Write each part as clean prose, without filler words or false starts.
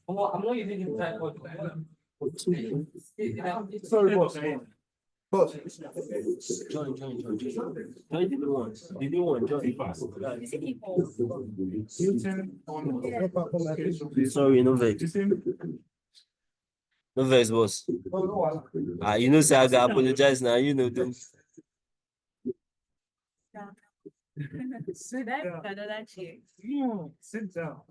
I'm not using the tripod. Sorry, boss. Boss. Join. Join the new one. The new one, join. Sorry, no vex. No vex, boss. You know, say I gotta apologize now, you know, though. So that's another chair. Sit down.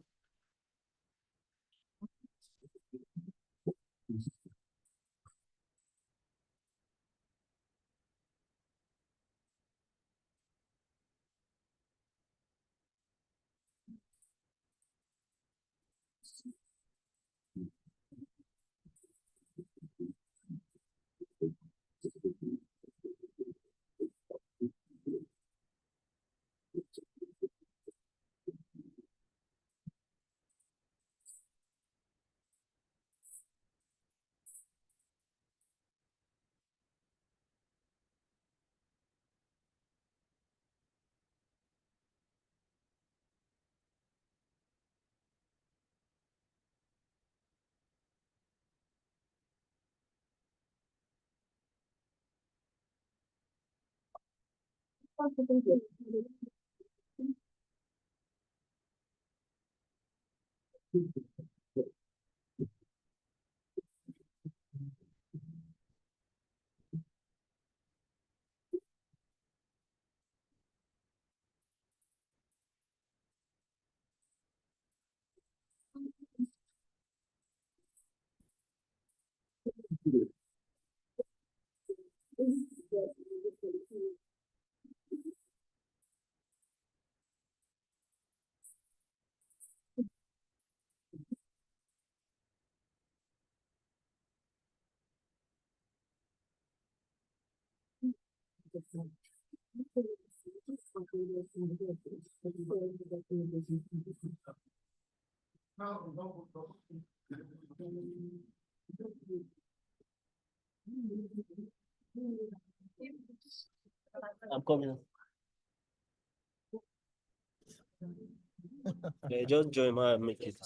I'm coming. Yeah, just join my make it.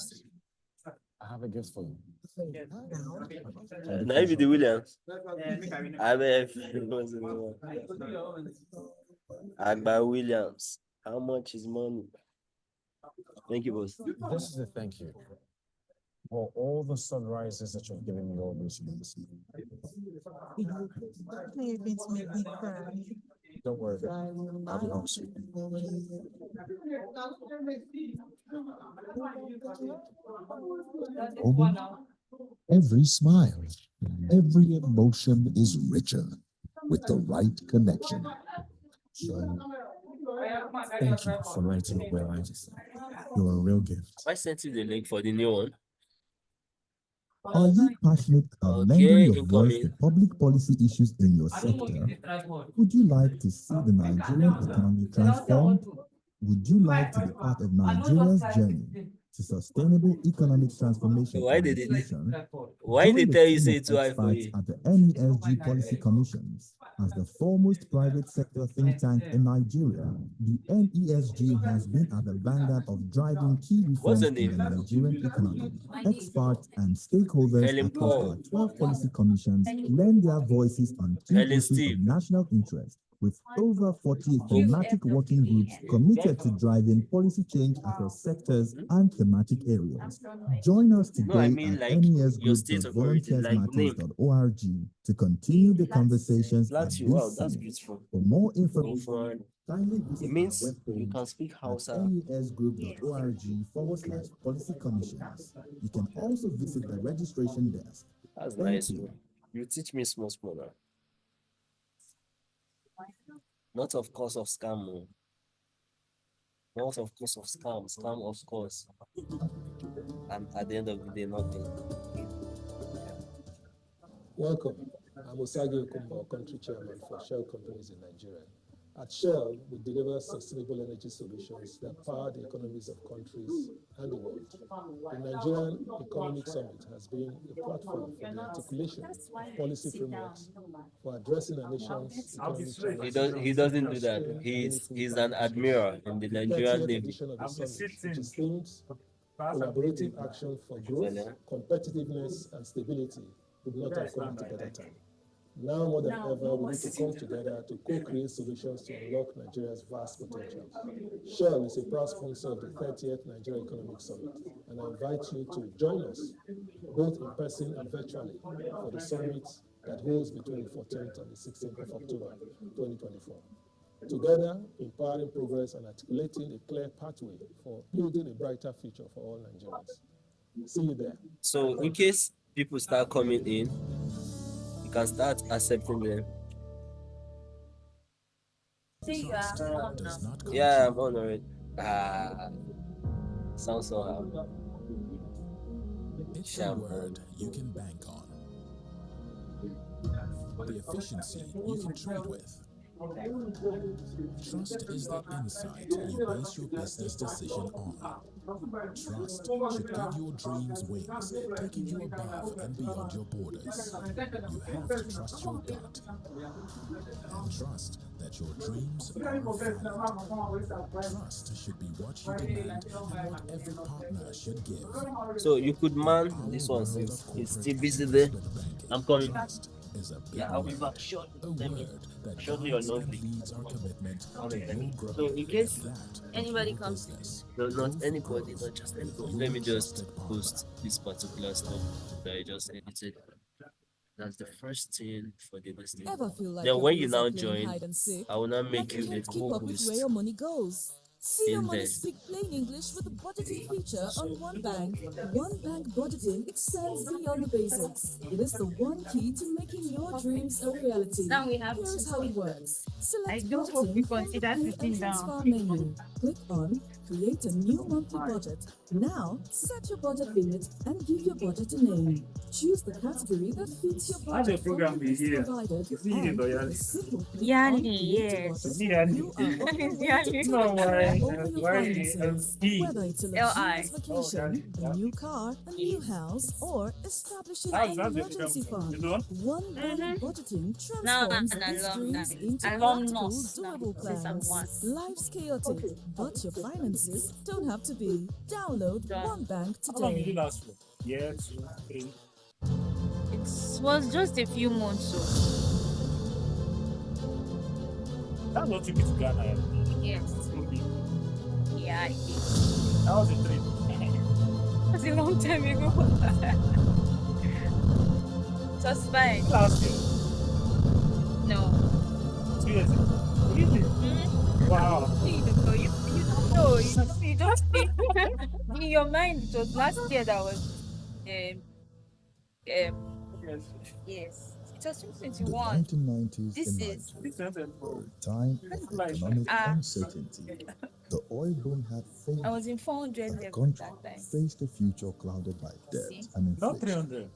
I have a guest for you. Now if the Williams. I mean, Agba Williams. How much is money? Thank you, boss. This is a thank you for all the sunrises that you've given me all these years. You're going to make me cry. Don't worry, I'll be home soon. Every smile, every emotion is richer with the right connection. So, thank you for lighting up my life. You're a real gift. I sent you the link for the new one. Are you passionate and Okay, lending your voice incoming. to public policy issues in your sector? Would you like to see the Nigerian economy transformed? Would you like to be part of Nigeria's journey to sustainable economic transformation Why and did it? inclusion? Why Join they the tell you team say of it's too high for experts you? at the NESG Policy Commissions. As the foremost private sector think tank in Nigeria, the NESG has been at the vanguard of driving key What's reforms the in name? the Nigerian economy. Experts and stakeholders Helen across Paul. our 12 policy commissions lend their voices on key Helen issues of Steve. national interest, with over 40 thematic working groups committed to driving policy change across sectors and thematic areas. Join us No, I today mean at like your state of origin, like name. nesgroup.volunteersmatters.org to continue the conversations at That's you. Wow, this that's summit. beautiful. For more Oh, information, fun. kindly visit It our means you webpage can speak at Hausa. nesgroup.org/policy commissions. You can also visit the registration desk. That's Thank nice. you. You teach me small now. Not of course of scam. Oh. Not of course of scam. Scam of course. And at the end of the day, nothing. Welcome. I'm Osagi Okumba, country chairman for Shell Companies in Nigeria. At Shell, we deliver sustainable energy solutions that power the economies of countries and the world. The Nigerian Economic Summit has been a platform for the articulation of policy frameworks for addressing our nation's economic challenges. He doesn't do that. He's an admiral in the Nigerian 30th Navy. edition of the summit, which is themed Collaborative Action for Growth, Competitiveness, and Stability, would not have come at a better time. Now more than ever, we need to come together to co-create solutions to unlock Nigeria's vast potential. Shell is a proud sponsor of the 30th Nigeria Economic Summit, and I invite you to join us, both in person and virtually, for the summit that holds between the 14th and the 16th of October 2024. Together, empowering progress and articulating a clear pathway for building a brighter future for all Nigerians. See you there. So in case people start coming in, you can start accepting them. Yeah, I'm on already. Sounds so hard. It's a word you can bank on. The efficiency you can trade with. Trust is the insight you base your business decision on. Trust should give your dreams wings, taking you above and beyond your borders. You have to trust your gut and trust that your dreams are valid. Trust should be what you demand and what every partner should give. So you could man this one since it's still busy there. I'm coming. Trust is a big Yeah, I'll be word, back shortly. a word that Shortly or guides not. and leads our commitment to your growth. So in case That of anybody your comes- business. no, not Growth anybody, grows not just with anybody. your Let me just trusted partner. post this particular stuff that I just edited. That's the first thing for the listing. Ever feel like Then your when you bills now are playing join, hide and seek? I will now Like make you you the can't keep up with co-host. where your money goes. See your money Invest. speak plain English with the budgeting feature on One Bank. One Bank budgeting extends beyond the basics. It is the one key to making your dreams a reality. Now we have Here's to how it works. Select I don't hope budgeting we from the consider pay and sitting down. transfer menu. Click on Create a new monthly budget. Now set your budget limit and give your budget a name. Choose the category that fits your budget from the list provided and the simple click on Create a budget. You are on your way to taking control over your finances. Whether it's a luxurious vacation, a new car, a new house, or establishing an emergency fund, One Bank budgeting transforms these dreams into practical, doable plans. Life's chaotic, but your finances don't have to be. Download One Bank today. It was just a few months so That's not too big to Ghana. yes. Yeah, I did. That was a trip. It was a long time ago. It was fine. Last year. No. 2 years ago. Really? Wow. You don't know. You don't know. You just think in your mind it was last year that was Yes. yes. It was The 2021. 1990s This in is- Nigeria were a time of Like- economic Ah. uncertainty. The oil boom had failed, I was in 400 and the level country that time. faced a future clouded by debt See? and Not inflation. 300.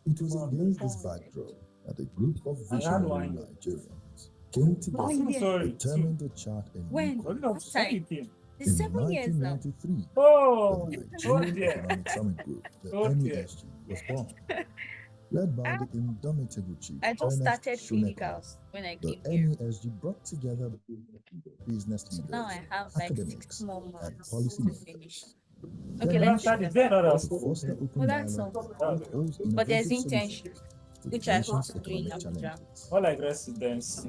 It was against this backdrop that a group of I had visionary one. Nigerians came together, I'm sorry. determined to chart a new When? course. What did I What say? time? Again? It's In 7 years now. 1993, Oh, the oh Nigerian dear. Economic Summit Group, the Oh dear. NESG, was born. Led by the indomitable chief I just Ernest started Shonekan, clinicals when I the came here. NESG brought together business So now I leaders, have like 6 academics, more and months to policymakers. finish. Then Okay, That let me that show is there not to us. foster open Well, that's dialogue all. and propose But there's innovative internship, solutions to which the I nation's hope to do in economic Abuja. challenges. More like residents.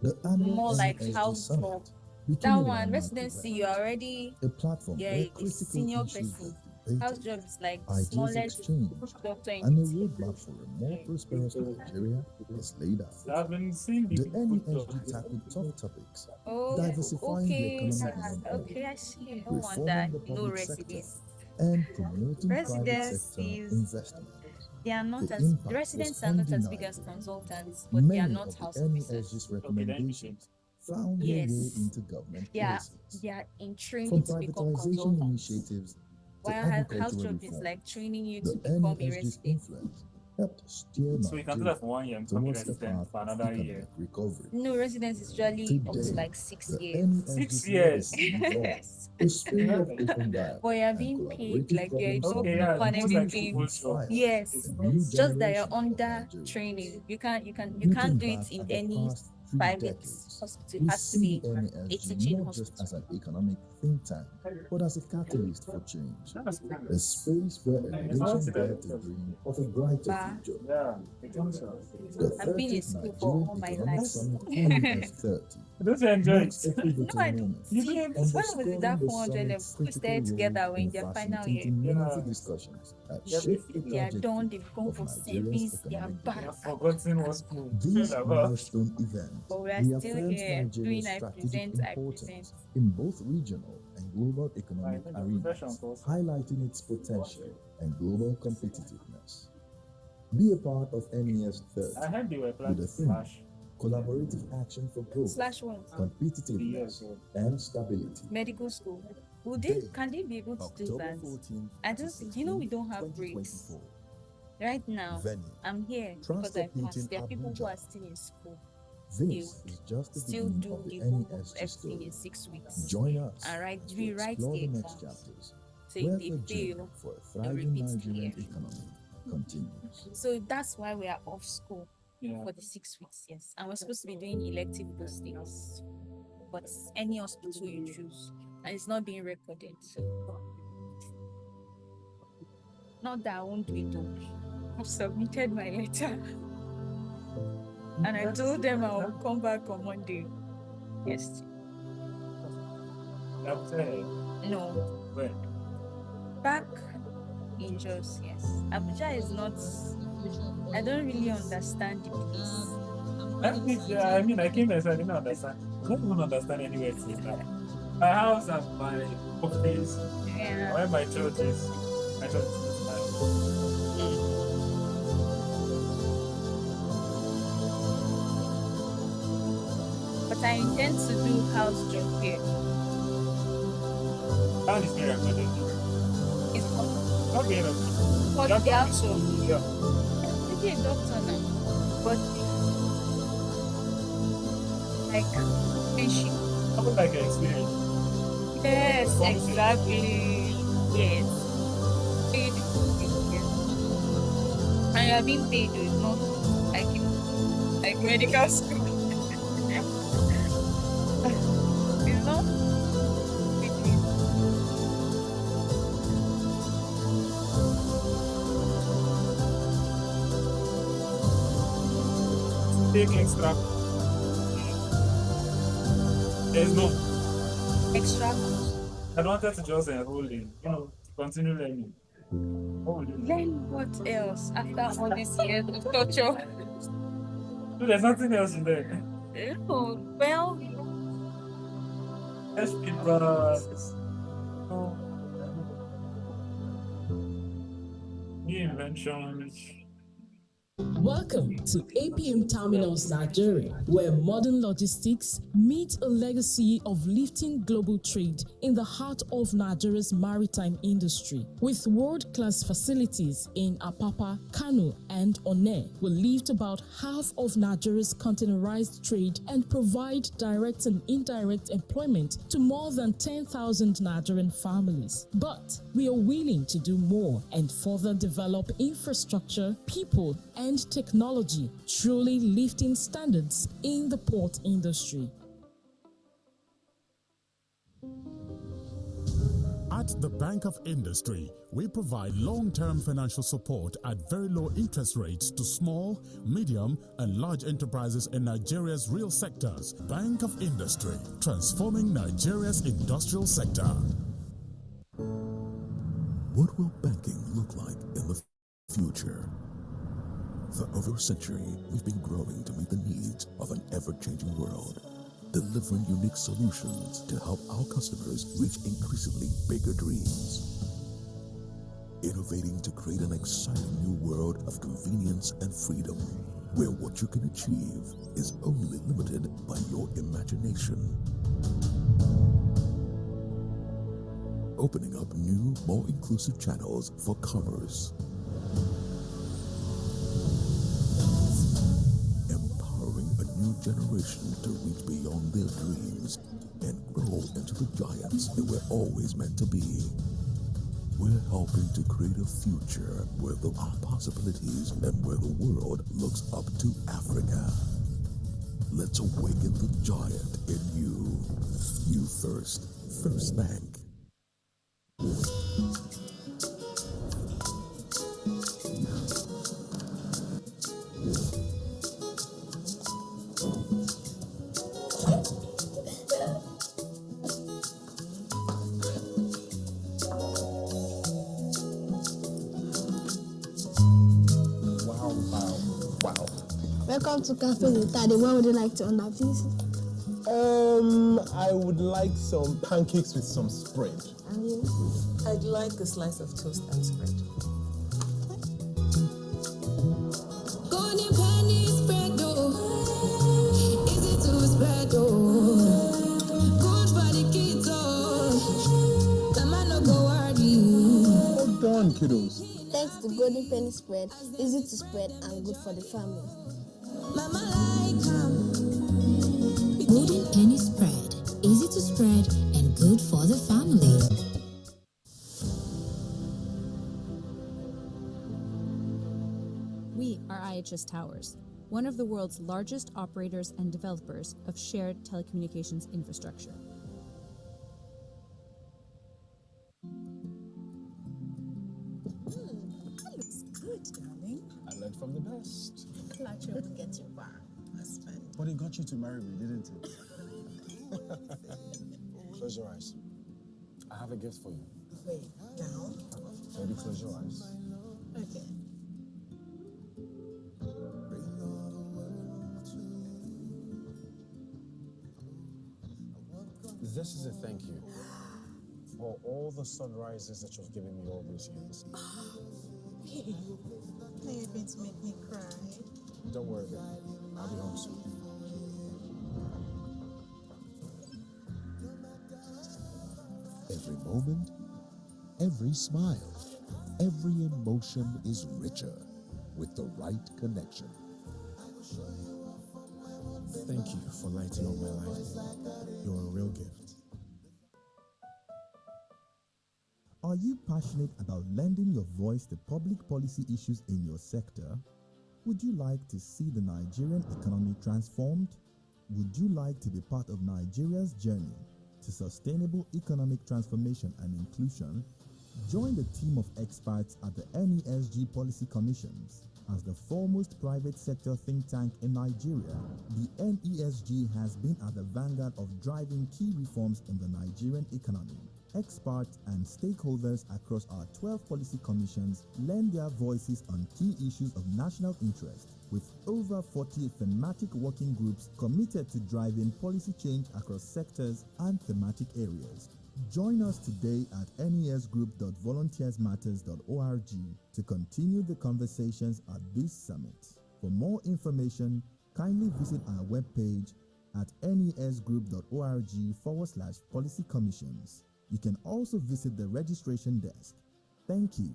The annual More like NESG house Summit talk. became That a one, landmark residency, event, you're already, a platform you're where a critical senior issues person. were House debated, job is like the ideas smallest exchanged, doctor in and a the city. roadmap for a more prosperous Nigeria was laid out. I've been seeing The the good NESG job. tackled tough topics, Oh, diversifying the okay. economic Okay, I see. I don't want reforming that. the No public sector, residents. and promoting private sector Residencies, investment. they are not The as, impact the residents was are not as big as undeniable. consultants, but they are Many not of the house officers. NESG's recommendations found their way Yes. into government They are, policies. they are in From training to become privatization consultants. initiatives to While house agricultural job is reform, like training you the to become a NESG's resident. influence helped steer So you can do that Nigeria for 1 year and become a towards the resident path for of another year. economic recovery. No, residence is usually up to Today, like 6 the years. NESGC 6 years. legacy lives on, a spirit of open dialogue But you're and being paid collaborative like you're problem Okay, no yeah, solving it's panel most like continues to being. inspire Yes, a new it's just that you're generation of under Nigerians. training. You can't Looking do it back in at the any past 3 private decades, hospital. we It has to see be the a NESG teaching not just as hospital. an economic think tank, but as a catalyst for change, That's a space where innovation dared to dream of a brighter Bah. future. Yeah, I think so. The I've been in 30th school for Nigerian all my Economic life. Summit NES30 Don't you enjoy marks a it? pivotal I moment, see, when was it underscoring that the 400 level? summit's We critical stayed together role when in their final facilitating year. meaningful Yeah. discussions that Yeah, shape the They are done, trajectory they've gone of for Nigeria's service, they are economic back. I've forgotten what school This is about. milestone event But we are still reaffirms here doing Nigeria's I strategic present. importance in both regional and global economic Right, in the profession arenas, course. highlighting its potential and global competitiveness. Be a part of NES I 30 heard they were with planning the to theme slash Collaborative Action for Growth, Slash one. Competitiveness, and Stability. Medical school. Can they be able to do that? I don't think, we don't have breaks. Right now, Venue, I'm here because Transcorp I passed. Hilton, There are people who Abuja. are still in school, This is just the still beginning do of the the whole NESG everything story. in 6 weeks. Join us And as we rewrite explore the the next exams. chapters, So where if they the journey fail, for a they thriving repeat the Nigerian year. economy continues. So that's why we are off school Yeah. for the 6 weeks, yes. And we're supposed to be doing elective those days. But any hospital you choose, and it's not being recorded. So not that I won't do it though. I've submitted my letter. And I told them I will come back on Monday. Yes. Okay. No. Where? Back in Jos, yes. Abuja is not. I don't really understand the place. I mean, I came there, so I didn't understand. I don't even understand anywhere it is now. My house and my office, Yeah. where my church is. My church is my But I intend to do house job here. town is very recorded. It's Not being a for the house job. yeah. Maybe a doctor now. But like friendship. I would like an experience. Yes, exactly. Yes. Paid. And you're being paid, it's not like medical school. It's not. Take extra. There's no. Extra. I wanted to just enroll in, continue learning. What would you do? Learn what else after all these years of torture? No, there's nothing else in there. Oh, well, SP plus. New inventions. Welcome to APM Terminals Nigeria, where modern logistics meet a legacy of lifting global trade in the heart of Nigeria's maritime industry. With world-class facilities in Apapa, Kano, and Onne, will lift about half of Nigeria's containerized trade and provide direct and indirect employment to more than 10,000 Nigerian families. But we are willing to do more and further develop infrastructure, people, and technology, truly lifting standards in the port industry. At the Bank of Industry, we provide long-term financial support at very low interest rates to small, medium, and large enterprises in Nigeria's real sectors. Bank of Industry, transforming Nigeria's industrial sector. What will banking look like in the future? For over a century, we've been growing to meet the needs of an ever-changing world, delivering unique solutions to help our customers reach increasingly bigger dreams. Innovating to create an exciting new world of convenience and freedom, where what you can achieve is only limited by your imagination. Opening up new, more inclusive channels for commerce. generation to reach beyond their dreams and grow into the giants they were always meant to be. We're helping to create a future where there are possibilities and where the world looks up to Africa. Let's awaken the giant in you. You first. First Bank. Wow. Welcome to Cafe with Daddy. What would you like to order, please? I would like some pancakes with some spread. And you? I'd like a slice of toast and spread. Golden penny spread, oh. Easy to spread, oh. Good for the kids, oh. The man no go worry. Well done, kiddos. Thanks to Golden Penny Spread, easy to spread and good for the family. Mama like Golden penny spread, easy to spread and good for the family. We are IHS Towers, one of the world's largest operators and developers of shared telecommunications infrastructure. That looks good, darling. I learned from the best. Glad you will get your bar. That's fine. But it got you to marry me, didn't it? Close your eyes. I have a gift for you. Wait, down? Maybe close your eyes. Okay. This is a thank you for all the sunrises that you've given me all these years. Babe, now you're going to make me cry. Don't worry, babe. I'll be home soon. Every moment, every smile, every emotion is richer with the right connection. Thank you for lighting up my life. You're a real gift. Are you passionate about lending your voice to public policy issues in your sector? Would you like to see the Nigerian economy transformed? Would you like to be part of Nigeria's journey to sustainable economic transformation and inclusion? Join the team of experts at the NESG Policy Commissions. As the foremost private sector think tank in Nigeria, the NESG has been at the vanguard of driving key reforms in the Nigerian economy. Experts and stakeholders across our 12 policy commissions lend their voices on key issues of national interest, with over 40 thematic working groups committed to driving policy change across sectors and thematic areas. Join us today at nesgroup.volunteersmatters.org to continue the conversations at this summit. For more information, kindly visit our webpage at nesgroup.org/policy commissions. You can also visit the registration desk. Thank you.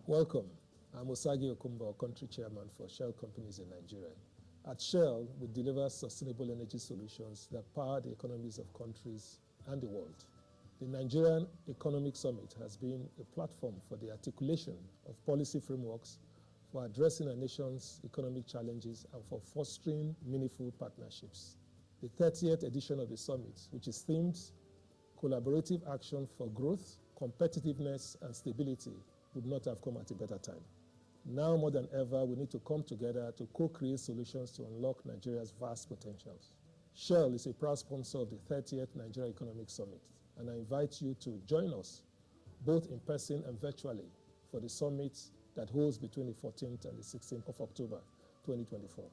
Welcome. I'm Osagi Okumba, Country Chairman for Shell Companies in Nigeria. At Shell, we deliver sustainable energy solutions that power the economies of countries and the world. The Nigerian Economic Summit has been a platform for the articulation of policy frameworks for addressing our nation's economic challenges and for fostering meaningful partnerships. The 30th edition of the summit, which is themed Collaborative action for growth, competitiveness, and stability would not have come at a better time. Now more than ever, we need to come together to co-create solutions to unlock Nigeria's vast potentials. Shell is a proud sponsor of the 30th Nigeria Economic Summit, and I invite you to join us, both in person and virtually, for the summit that holds between the 14th and the 16th of October 2024.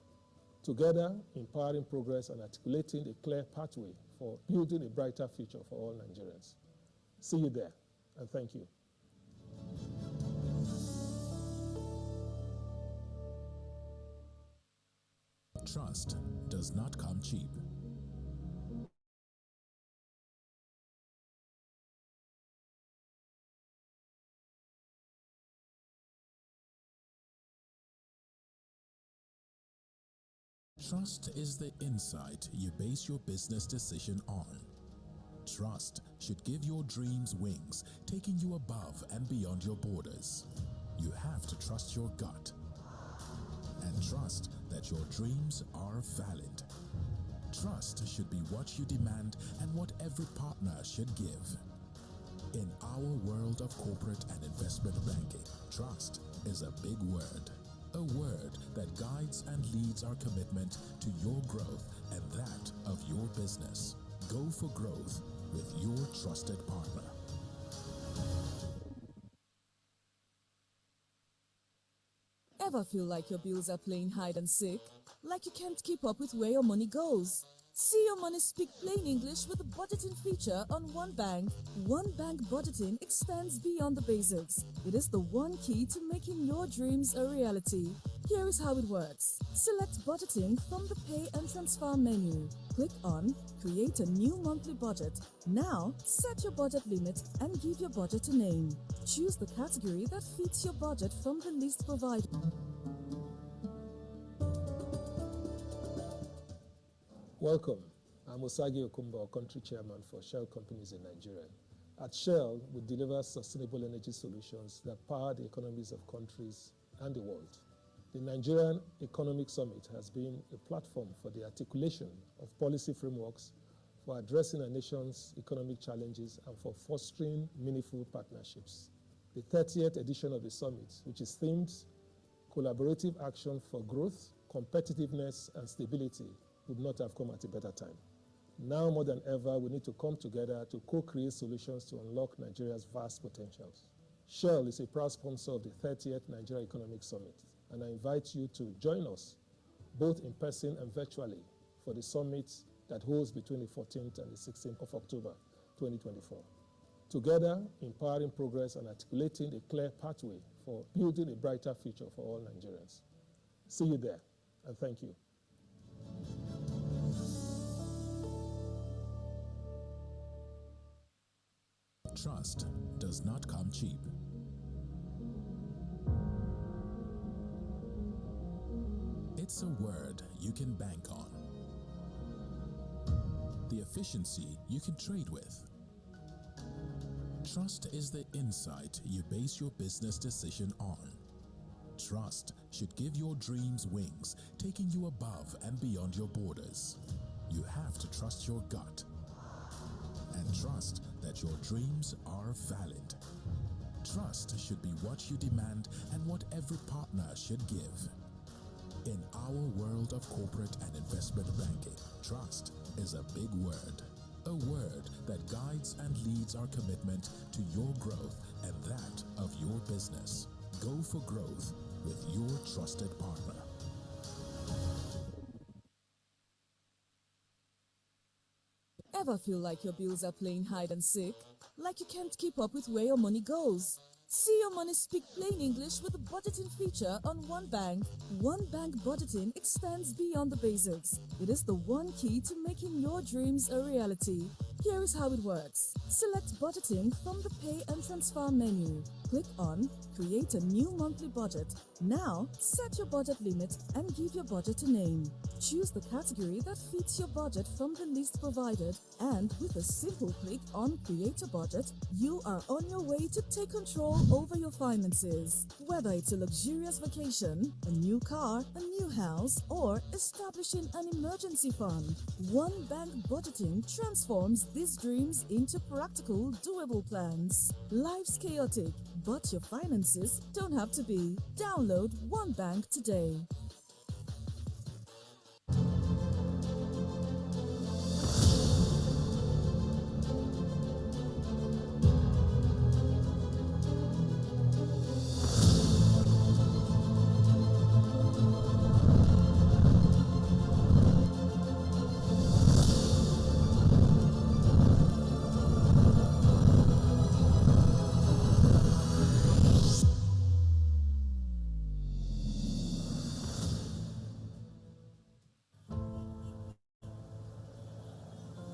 Together, empowering progress and articulating a clear pathway for building a brighter future for all Nigerians. See you there, and thank you. Trust does not come cheap. Trust is the insight you base your business decision on. Trust should give your dreams wings, taking you above and beyond your borders. You have to trust your gut and trust that your dreams are valid. Trust should be what you demand and what every partner should give. In our world of corporate and investment banking, trust is a big word. A word that guides and leads our commitment to your growth and that of your business. Go for growth with your trusted partner. Ever feel like your bills are playing hide and seek? Like you can't keep up with where your money goes? See your money speak plain English with the budgeting feature on One Bank. One Bank budgeting extends beyond the basics. It is the one key to making your dreams a reality. Here is how it works. Select budgeting from the Pay and Transfer menu. Click on Create a new monthly budget. Now, set your budget limit and give your budget a name. Choose the category that fits your budget from the list provided. Welcome. I'm Osagi Okumba, Country Chairman for Shell Companies in Nigeria. At Shell, we deliver sustainable energy solutions that power the economies of countries and the world. The Nigerian Economic Summit has been a platform for the articulation of policy frameworks for addressing our nation's economic challenges and for fostering meaningful partnerships. The 30th edition of the summit, which is themed Collaborative Action for Growth, Competitiveness, and Stability, would not have come at a better time. Now more than ever, we need to come together to co-create solutions to unlock Nigeria's vast potentials. Shell is a proud sponsor of the 30th Nigeria Economic Summit, and I invite you to join us, both in person and virtually, for the summit that holds between the 14th and the 16th of October 2024. Together, empowering progress and articulating a clear pathway for building a brighter future for all Nigerians. See you there, and thank you. Trust does not come cheap. It's a word you can bank on. The efficiency you can trade with. Trust is the insight you base your business decision on. Trust should give your dreams wings, taking you above and beyond your borders. You have to trust your gut and trust that your dreams are valid. Trust should be what you demand and what every partner should give. In our world of corporate and investment banking, trust is a big word. A word that guides and leads our commitment to your growth and that of your business. Go for growth with your trusted partner. Ever feel like your bills are playing hide and seek? Like you can't keep up with where your money goes? See your money speak plain English with the budgeting feature on One Bank. One Bank budgeting extends beyond the basics. It is the one key to making your dreams a reality. Here is how it works. Select budgeting from the Pay and Transfer menu. Click on Create a new monthly budget. Now, set your budget limit and give your budget a name. Choose the category that fits your budget from the list provided, and with a simple click on Create a Budget, you are on your way to take control over your finances. Whether it's a luxurious vacation, a new car, a new house, or establishing an emergency fund, One Bank budgeting transforms these dreams into practical, doable plans. Life's chaotic, but your finances don't have to be. Download One Bank today.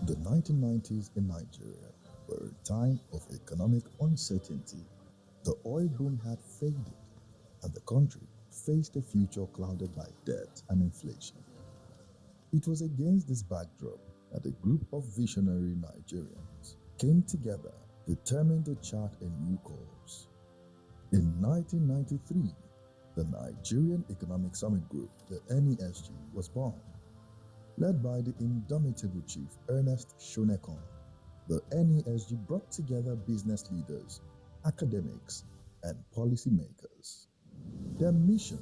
The 1990s in Nigeria were a time of economic uncertainty. The oil boom had faded, and the country faced a future clouded by debt and inflation. It was against this backdrop that a group of visionary Nigerians came together, determined to chart a new course. In 1993, the Nigerian Economic Summit Group, the NESG, was born. Led by the indomitable chief Ernest Shonekan, the NESG brought together business leaders, academics, and policymakers. Their mission: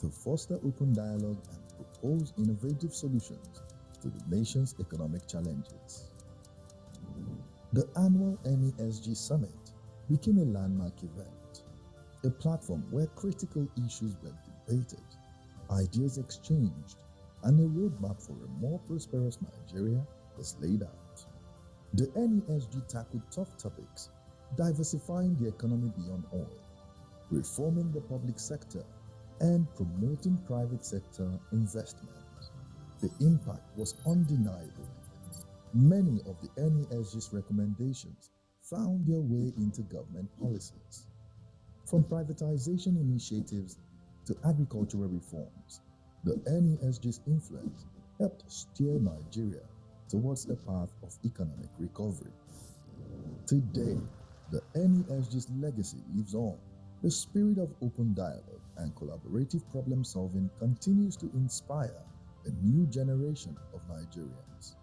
to foster open dialogue and propose innovative solutions to the nation's economic challenges. The annual NESG Summit became a landmark event, a platform where critical issues were debated, ideas exchanged, and a roadmap for a more prosperous Nigeria was laid out. The NESG tackled tough topics, diversifying the economy beyond oil, reforming the public sector, and promoting private sector investment. The impact was undeniable. Many of the NESG's recommendations found their way into government policies. From privatization initiatives to agricultural reforms, the NESG's influence helped steer Nigeria towards a path of economic recovery. Today, the NESG's legacy lives on. The spirit of open dialogue and collaborative problem solving continues to inspire a new generation of Nigerians.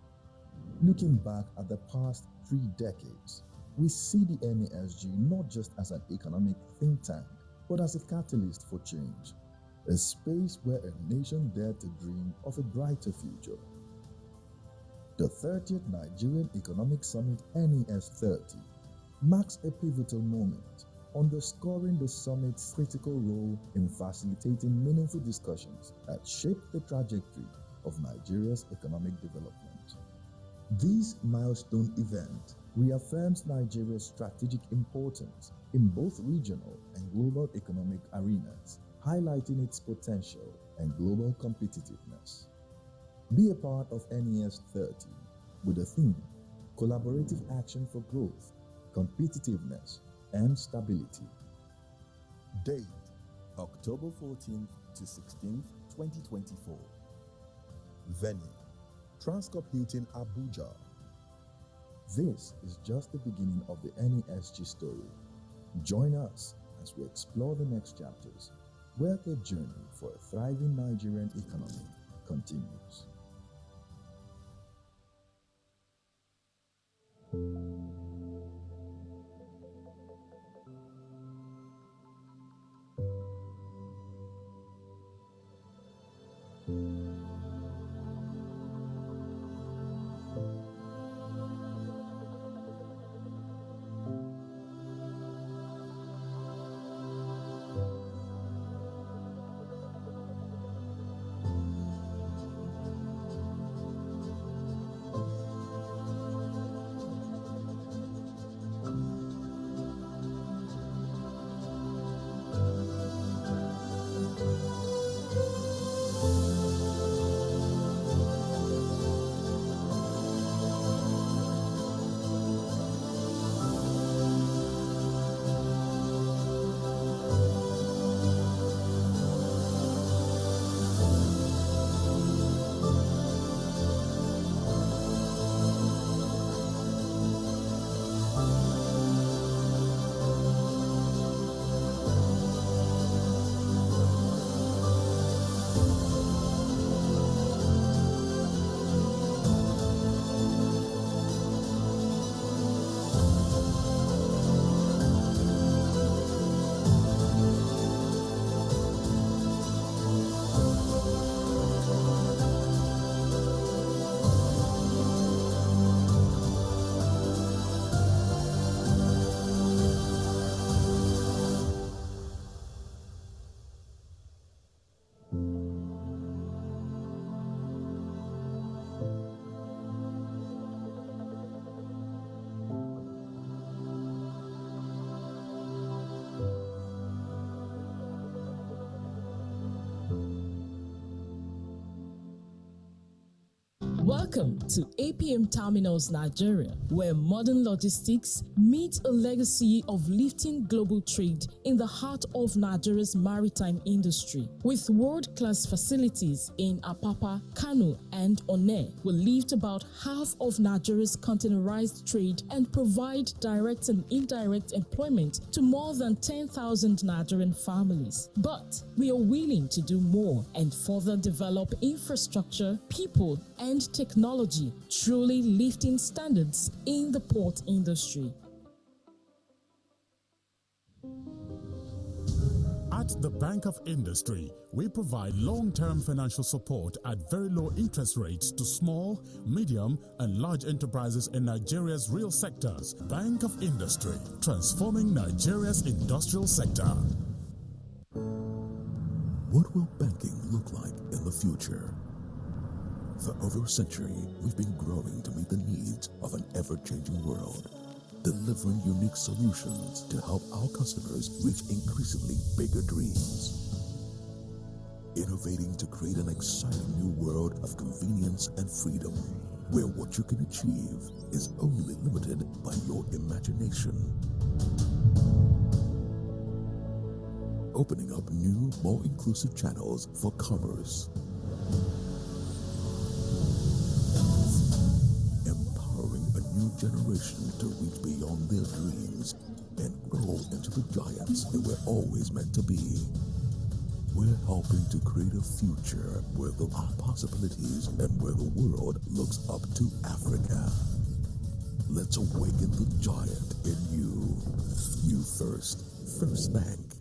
Looking back at the past 3 decades, we see the NESG not just as an economic think tank, but as a catalyst for change. A space where a nation dared to dream of a brighter future. The 30th Nigerian Economic Summit NES 30 marks a pivotal moment, underscoring the summit's critical role in facilitating meaningful discussions that shape the trajectory of Nigeria's economic development. This milestone event reaffirms Nigeria's strategic importance in both regional and global economic arenas, highlighting its potential and global competitiveness. Be a part of NES 30 with the theme Collaborative Action for Growth, Competitiveness, and Stability. Date: October 14th to 16th, 2024. Venue: Transcorp Hilton, Abuja. This is just the beginning of the NESG story. Join us as we explore the next chapters, where the journey for a thriving Nigerian economy continues. Welcome to APM Terminals Nigeria, where modern logistics meets a legacy of lifting global trade in the heart of Nigeria's maritime industry. With world-class facilities in Apapa, Kano, and Onne, we lift about half of Nigeria's containerized trade and provide direct and indirect employment to more than 10,000 Nigerian families. But we are willing to do more and further develop infrastructure, people, and technology, truly lifting standards in the port industry. At the Bank of Industry, we provide long-term financial support at very low interest rates to small, medium, and large enterprises in Nigeria's real sectors. Bank of Industry, transforming Nigeria's industrial sector. What will banking look like in the future? For over a century, we've been growing to meet the needs of an ever-changing world, delivering unique solutions to help our customers reach increasingly bigger dreams. Innovating to create an exciting new world of convenience and freedom, where what you can achieve is only limited by your imagination. Opening up new, more inclusive channels for commerce. Empowering a new generation to reach beyond their dreams and grow into the giants they were always meant to be. We're helping to create a future where there are possibilities and where the world looks up to Africa. Let's awaken the giant in you. You first. First Bank.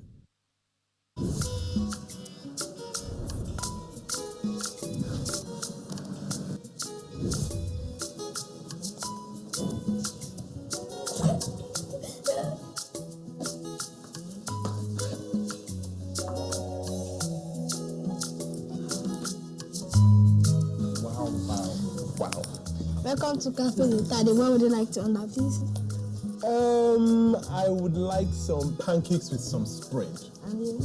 Wow. Welcome to Cafe Daddy. What would you like to order, please? I would like some pancakes with some spread. And you?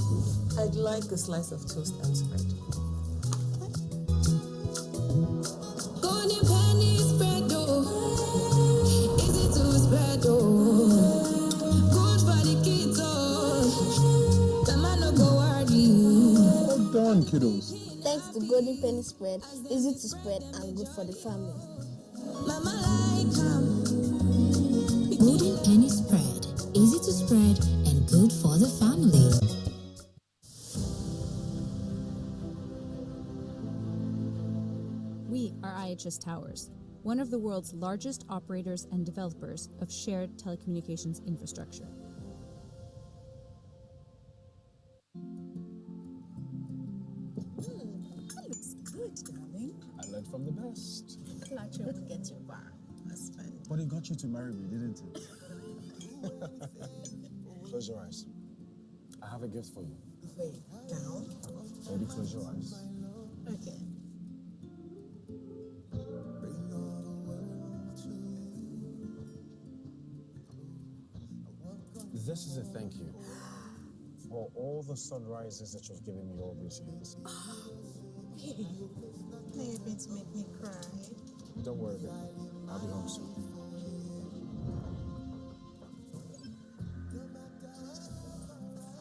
I'd like a slice of toast and spread. Golden penny spread, oh. Easy to spread, oh. Good for the kids, oh. The man no go worry. Well done, kiddos. Thanks to Golden Penny Spread, easy to spread and good for the family. Mama like Golden penny spread, easy to spread and good for the family. We are IHS Towers, one of the world's largest operators and developers of shared telecommunications infrastructure. That looks good, darling. I learned from the best. Flattery will get you back, husband. But it got you to marry me, didn't it? Close your eyes. I have a gift for you. Wait, down? Maybe close your eyes. Okay. This is a thank you for all the sunrises that you've given me all these years. Hey, now you're going to make me cry. Don't worry, baby. I'll be home soon.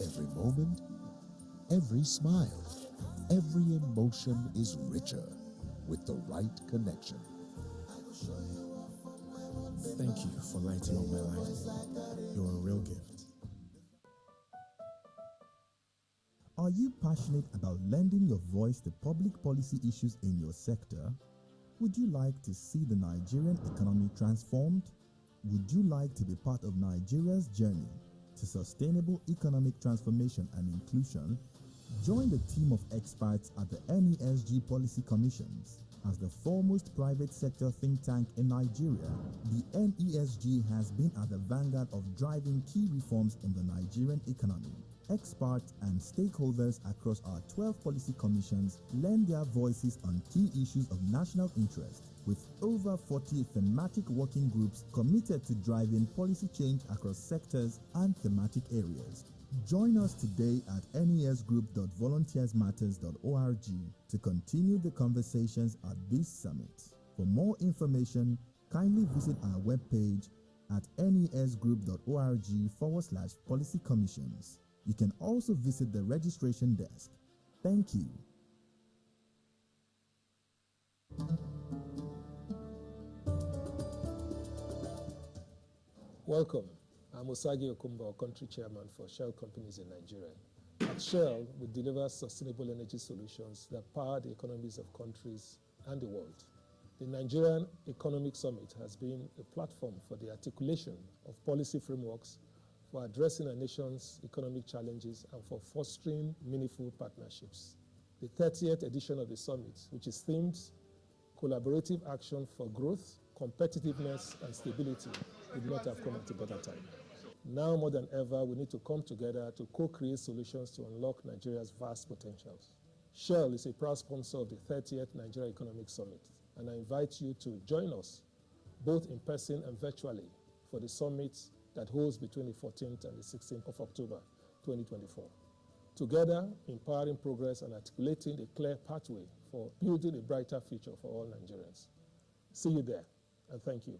Every moment, every smile, every emotion is richer with the right connection. Thank you for lighting up my life. You're a real gift. Are you passionate about lending your voice to public policy issues in your sector? Would you like to see the Nigerian economy transformed? Would you like to be part of Nigeria's journey to sustainable economic transformation and inclusion? Join the team of experts at the NESG Policy Commissions. As the foremost private sector think tank in Nigeria, the NESG has been at the vanguard of driving key reforms in the Nigerian economy. Experts and stakeholders across our 12 policy commissions lend their voices on key issues of national interest, with over 40 thematic working groups committed to driving policy change across sectors and thematic areas. Join us today at nesgroup.volunteersmatters.org to continue the conversations at this summit. For more information, kindly visit our webpage at nesgroup.org/policy commissions. You can also visit the registration desk. Thank you. Welcome. I'm Osagi Okumba, country chairman for Shell companies in Nigeria. At Shell, we deliver sustainable energy solutions that power the economies of countries and the world. The Nigerian Economic Summit has been a platform for the articulation of policy frameworks for addressing our nation's economic challenges and for fostering meaningful partnerships. The 30th edition of the summit, which is themed Collaborative Action for Growth, Competitiveness and Stability, would not have come at a better time. Now more than ever, we need to come together to co-create solutions to unlock Nigeria's vast potentials. Shell is a proud sponsor of the 30th Nigeria Economic Summit, and I invite you to join us, both in person and virtually, for the summit that holds between the 14th and the 16th of October, 2024. Together, empowering progress and articulating a clear pathway for building a brighter future for all Nigerians. See you there, and thank you.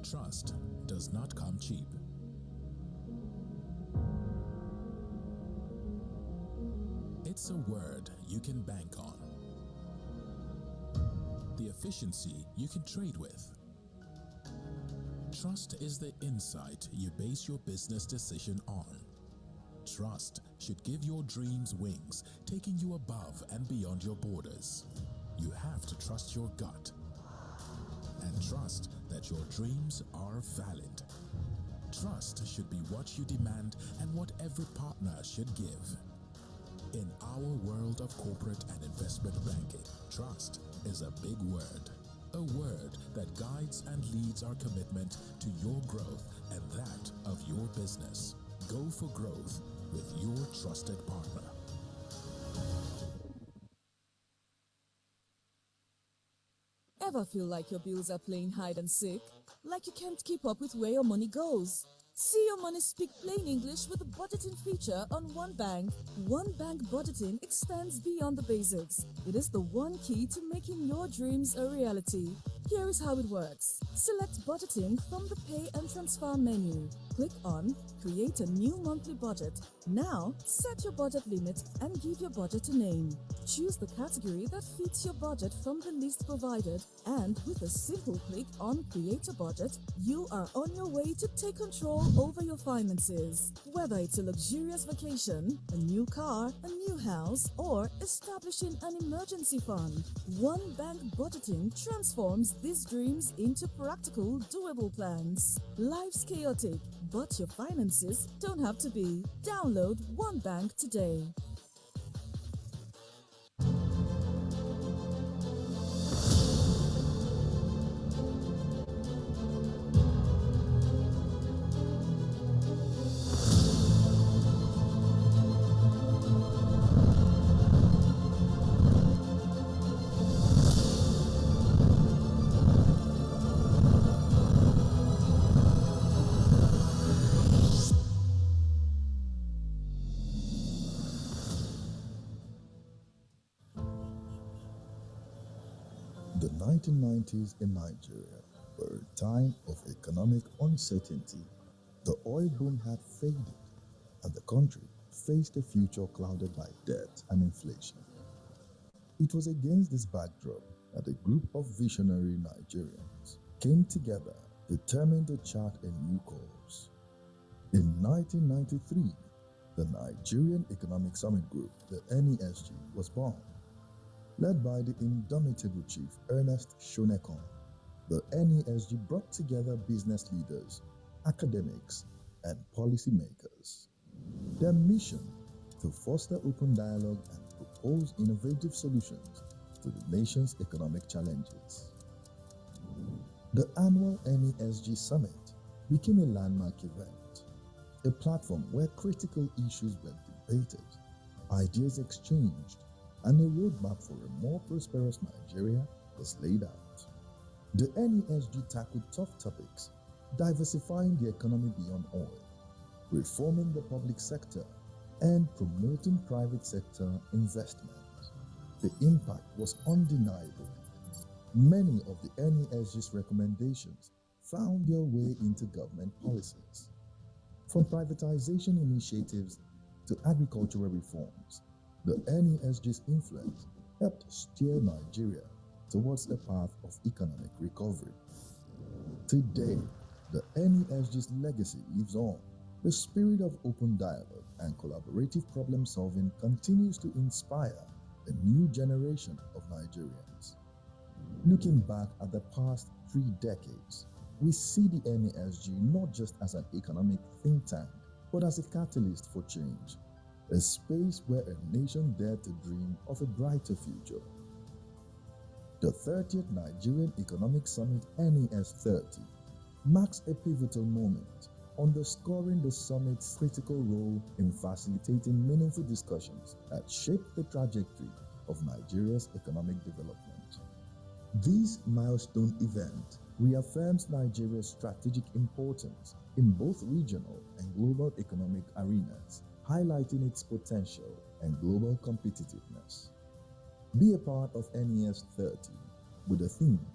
Trust does not come cheap. It's a word you can bank on. The efficiency you can trade with. Trust is the insight you base your business decision on. Trust should give your dreams wings, taking you above and beyond your borders. You have to trust your gut and trust that your dreams are valid. Trust should be what you demand and what every partner should give. In our world of corporate and investment banking, trust is a big word. A word that guides and leads our commitment to your growth and that of your business. Go for growth with your trusted partner. Ever feel like your bills are playing hide and seek? Like you can't keep up with where your money goes? See your money speak plain English with the budgeting feature on One Bank. One Bank budgeting extends beyond the basics. It is the one key to making your dreams a reality. Here is how it works. Select budgeting from the Pay and Transfer menu. Click on Create a new monthly budget. Now, set your budget limit and give your budget a name. Choose the category that fits your budget from the list provided, and with a simple click on Create a Budget, you are on your way to take control over your finances. Whether it's a luxurious vacation, a new car, a new house, or establishing an emergency fund, One Bank budgeting transforms these dreams into practical, doable plans. Life's chaotic, but your finances don't have to be. Download One Bank today. The 1990s in Nigeria were a time of economic uncertainty. The oil boom had faded, and the country faced a future clouded by debt and inflation. It was against this backdrop that a group of visionary Nigerians came together, determined to chart a new course. In 1993, the Nigerian Economic Summit Group, the NESG, was born. Led by the indomitable chief Ernest Shonekon, the NESG brought together business leaders, academics, and policymakers. Their mission: to foster open dialogue and propose innovative solutions to the nation's economic challenges. The annual NESG Summit became a landmark event, a platform where critical issues were debated, ideas exchanged, and a roadmap for a more prosperous Nigeria was laid out. The NESG tackled tough topics, diversifying the economy beyond oil, reforming the public sector, and promoting private sector investment. The impact was undeniable. Many of the NESG's recommendations found their way into government policies. From privatization initiatives to agricultural reforms, the NESG's influence helped steer Nigeria towards a path of economic recovery. Today, the NESG's legacy lives on. The spirit of open dialogue and collaborative problem solving continues to inspire a new generation of Nigerians. Looking back at the past 3 decades, we see the NESG not just as an economic think tank, but as a catalyst for change, a space where a nation dared to dream of a brighter future. The 30th Nigerian Economic Summit NES 30 marks a pivotal moment, underscoring the summit's critical role in facilitating meaningful discussions that shape the trajectory of Nigeria's economic development. This milestone event reaffirms Nigeria's strategic importance in both regional and global economic arenas, highlighting its potential and global competitiveness. Be a part of NES 30 with the theme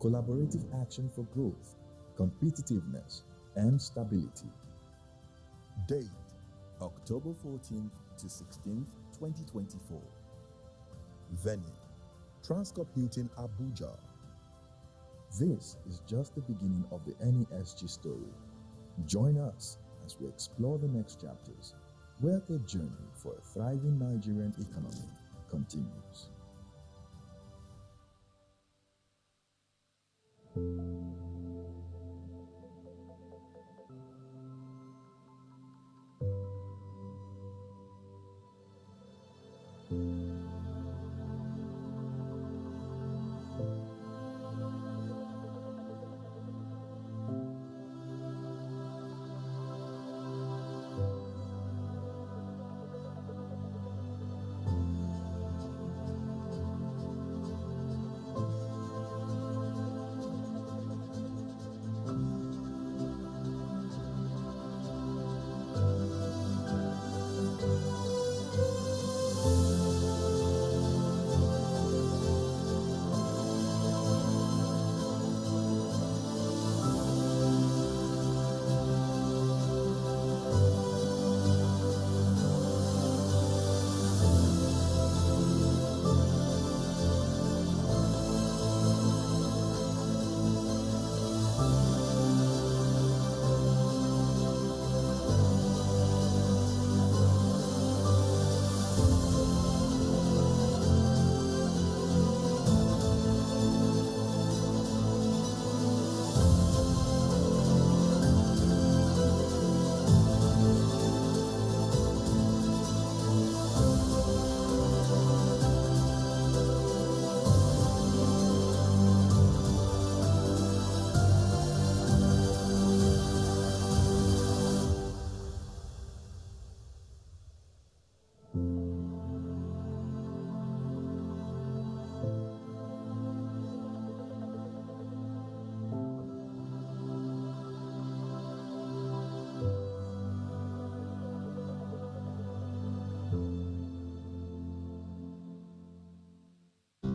Collaborative Action for Growth, Competitiveness, and Stability. Date October 14th to 16th, 2024. Venue Transcorp Hilton, Abuja. This is just the beginning of the NESG story. Join us as we explore the next chapters, where the journey for a thriving Nigerian economy continues.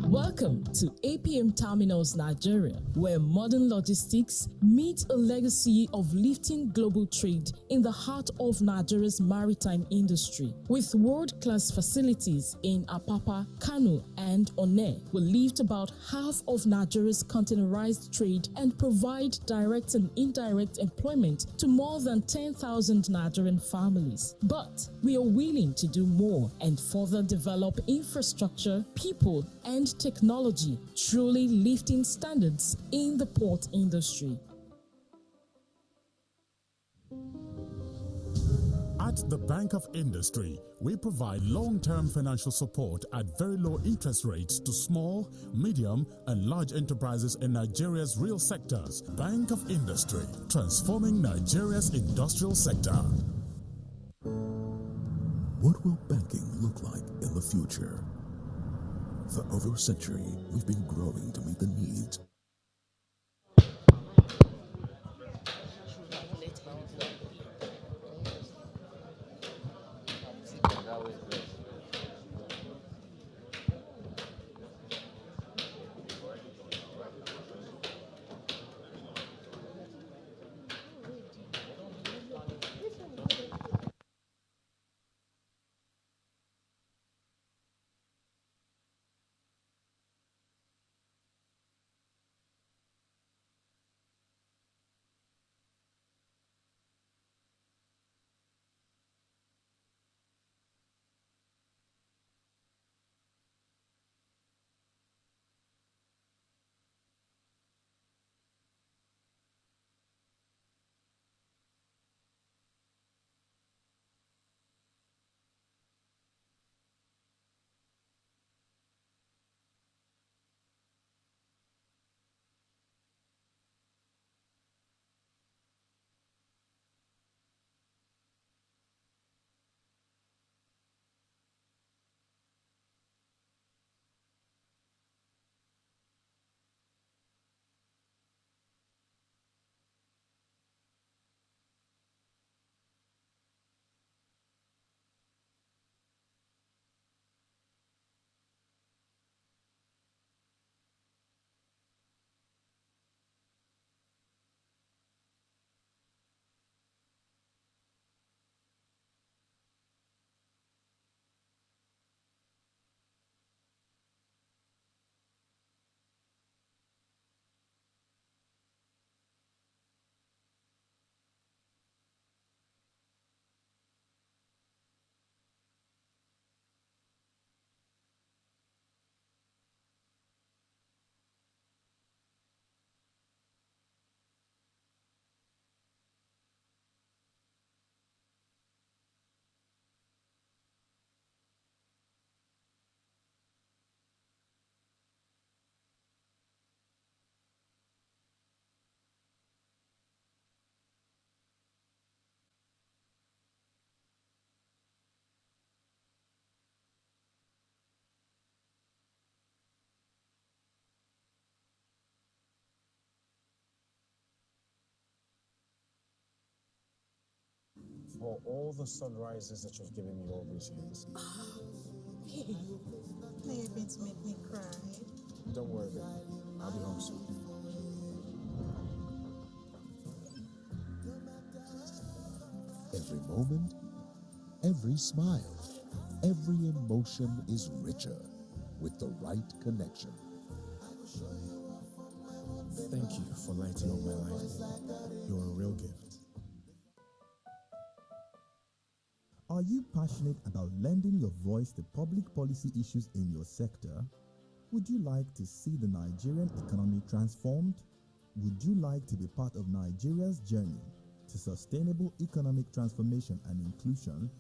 Welcome to APM Terminals Nigeria, where modern logistics meet a legacy of lifting global trade in the heart of Nigeria's maritime industry. With world-class facilities in Apapa, Kano, and Onne, we lift about half of Nigeria's containerized trade and provide direct and indirect employment to more than 10,000 Nigerian families. But we are willing to do more and further develop infrastructure, people, and technology, truly lifting standards in the port industry. At the Bank of Industry, we provide long-term financial support at very low interest rates to small, medium, and large enterprises in Nigeria's real sectors. Bank of Industry, transforming Nigeria's industrial sector. What will banking look like in the future? For over a century, we've been growing to meet the needs for all the sunrises that you've given me all these years. Babe, now you're going to make me cry. Don't worry, baby. I'll be home soon. Every moment, every smile, every emotion is richer with the right connection. Thank you for lighting up my life. You're a real gift. Are you passionate about lending your voice to public policy issues in your sector? Would you like to see the Nigerian economy transformed? Would you like to be part of Nigeria's journey to sustainable economic transformation and inclusion?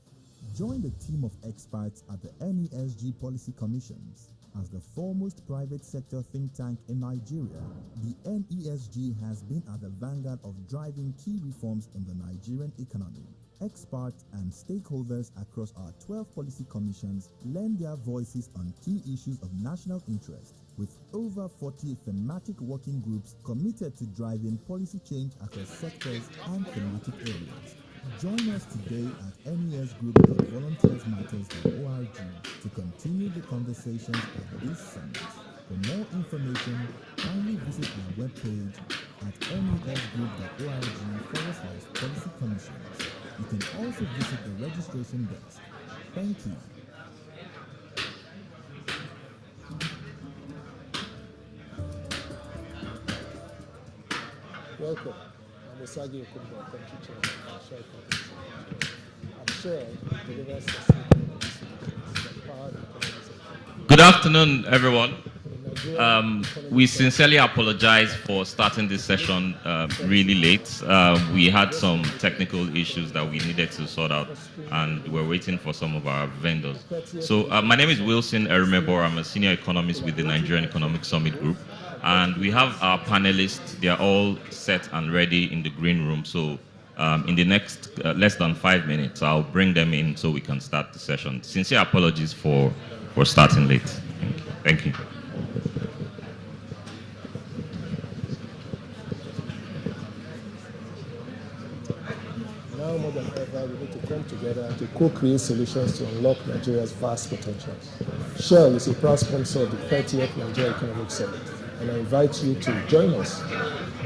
Join the team of experts at the NESG Policy Commissions. As the foremost private sector think tank in Nigeria, the NESG has been at the vanguard of driving key reforms in the Nigerian economy. Experts and stakeholders across our 12 policy commissions lend their voices on key issues of national interest, with over 40 thematic working groups committed to driving policy change across sectors and thematic areas. Join us today at nesgroup.volunteersmatters.org to continue the conversations at this summit. For more information, kindly visit our webpage at nesgroup.org/policy commissions. You can also visit the registration desk. Thank you. Welcome. I'm Osagi Okumba, Country Chairman of Shell Company. I'm Shell delivers sustainable solutions that power the economies of Good afternoon, everyone. We sincerely apologize for starting this session really late. We had some technical issues that we needed to sort out, and we're waiting for some of our vendors. So my name is Wilson Erimebor. I'm a senior economist with the Nigerian Economic Summit Group, and we have our panelists. They are all set and ready in the green room. So in the next less than 5 minutes, I'll bring them in so we can start the session. Sincere apologies for starting late. Thank you. Now more than ever, we need to come together to co-create solutions to unlock Nigeria's vast potentials. Shell is a proud sponsor of the 30th Nigeria Economic Summit, and I invite you to join us,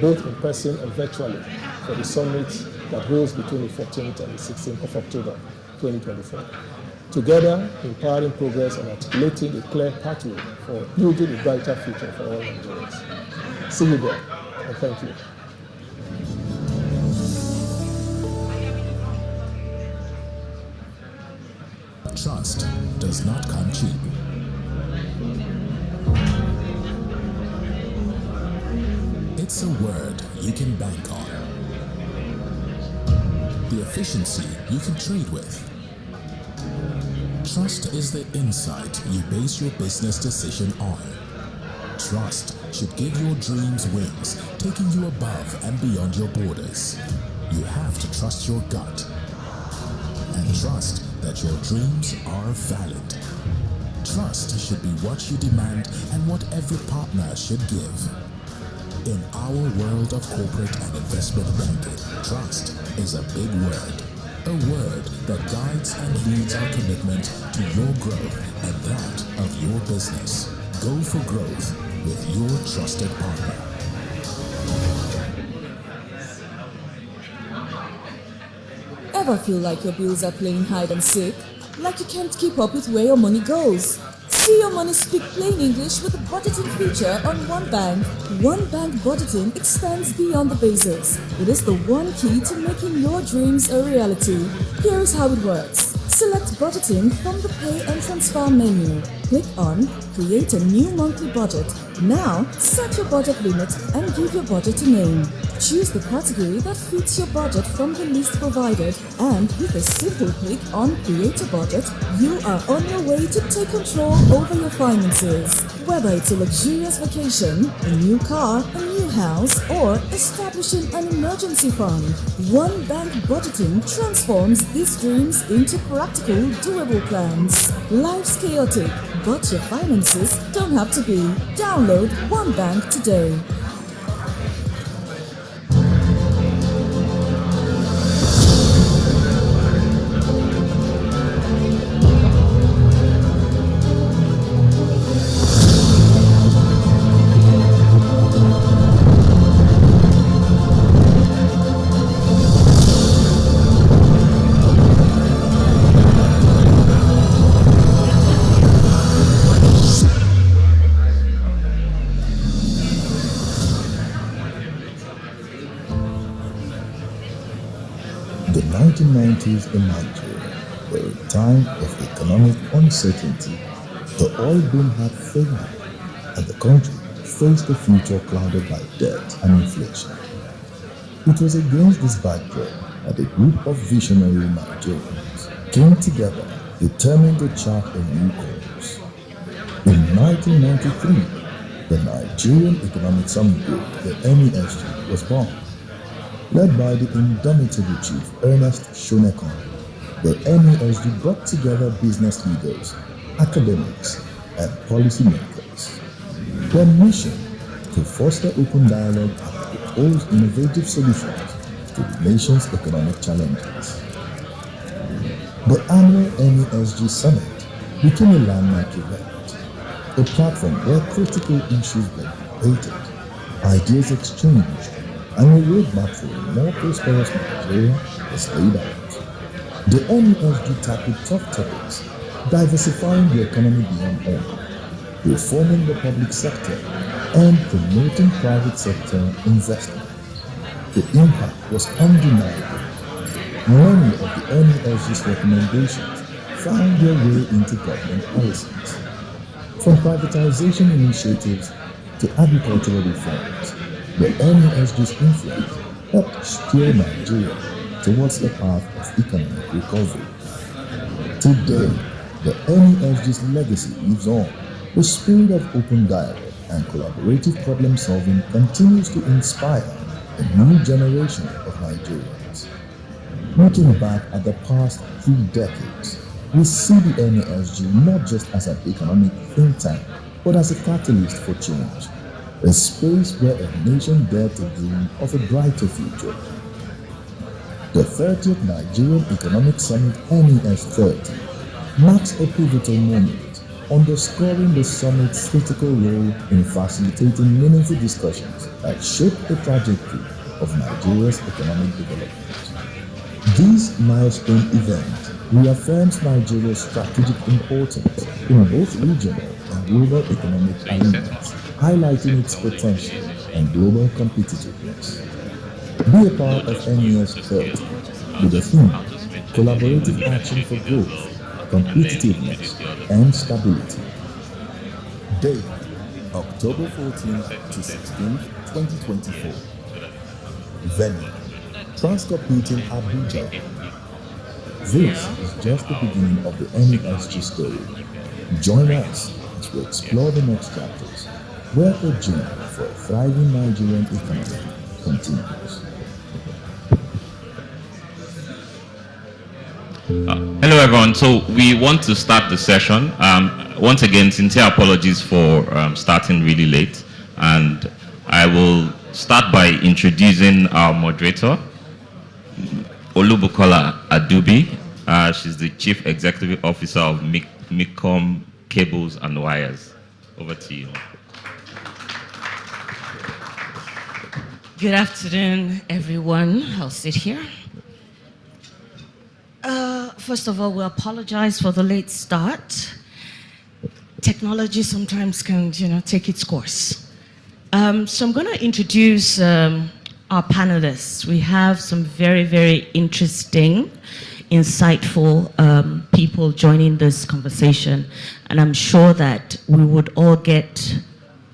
both in person and virtually, for the summit that holds between the 14th and the 16th of October 2024. Together, empowering progress and articulating a clear pathway for building a brighter future for all Nigerians. See you there, and thank you. Trust does not come cheap. It's a word you can bank on. The efficiency you can trade with. Trust is the insight you base your business decision on. Trust should give your dreams wings, taking you above and beyond your borders. You have to trust your gut and trust that your dreams are valid. Trust should be what you demand and what every partner should give. In our world of corporate and investment banking, trust is a big word. A word that guides and leads our commitment to your growth and that of your business. Go for growth with your trusted partner. Ever feel like your bills are playing hide and seek? Like you can't keep up with where your money goes? See your money speak plain English with the budgeting feature on One Bank. One Bank budgeting extends beyond the basics. It is the one key to making your dreams a reality. Here is how it works. Select budgeting from the Pay and Transfer menu. Click on Create a new monthly budget. Now, set your budget limit and give your budget a name. Choose the category that fits your budget from the list provided, and with a simple click on Create a Budget, you are on your way to take control over your finances. Whether it's a luxurious vacation, a new car, a new house, or establishing an emergency fund, One Bank budgeting transforms these dreams into practical, doable plans. Life's chaotic, but your finances don't have to be. Download One Bank today. 1990s in Nigeria were a time of economic uncertainty. The oil boom had faded, and the country faced a future clouded by debt and inflation. It was against this backdrop that a group of visionary Nigerians came together, determined to chart a new course. In 1993, the Nigerian Economic Summit Group, the NESG, was born. Led by the indomitable Chief Ernest Shonekon, the NESG brought together business leaders, academics, and policymakers. Their mission to foster open dialogue and propose innovative solutions to the nation's economic challenges. The annual NESG Summit became a landmark event, a platform where critical issues were debated, ideas exchanged, and a roadmap for a more prosperous Nigeria was laid out. The NESG tackled tough topics, diversifying the economy beyond oil, reforming the public sector, and promoting private sector investment. The impact was undeniable. Many of the NESG's recommendations found their way into government policies. From privatization initiatives to agricultural reforms, the NESG's influence helped steer Nigeria towards the path of economic recovery. Today, the NESG's legacy lives on. The spirit of open dialogue and collaborative problem-solving continues to inspire a new generation of Nigerians. Looking back at the past 3 decades, we see the NESG not just as an economic think tank, but as a catalyst for change, a space where a nation dared to dream of a brighter future. The 30th Nigerian Economic Summit NES 30 marks a pivotal moment, underscoring the summit's critical role in facilitating meaningful discussions that shape the trajectory of Nigeria's economic development. This milestone event reaffirms Nigeria's strategic importance in both regional and global economic arenas, highlighting its potential and global competitiveness. Be a part of NES 30 with the theme Collaborative Action for Growth, Competitiveness, and Stability. Date October 14th to 16th, 2024. Venue Transcorp Hilton Abuja. This is just the beginning of the NESG story. Join us as we explore the next chapters, where the journey for a thriving Nigerian economy continues. Hello everyone, so we want to start the session. Once again, sincere apologies for starting really late, and I will start by introducing our moderator, Olubukola Adubi. She's the Chief Executive Officer of MICOM Cables and Wires. Over to you. Good afternoon, everyone. I'll sit here. First of all, we apologize for the late start. Technology sometimes can, take its course. So I'm going to introduce our panelists. We have some very, very interesting, insightful people joining this conversation, and I'm sure that we would all get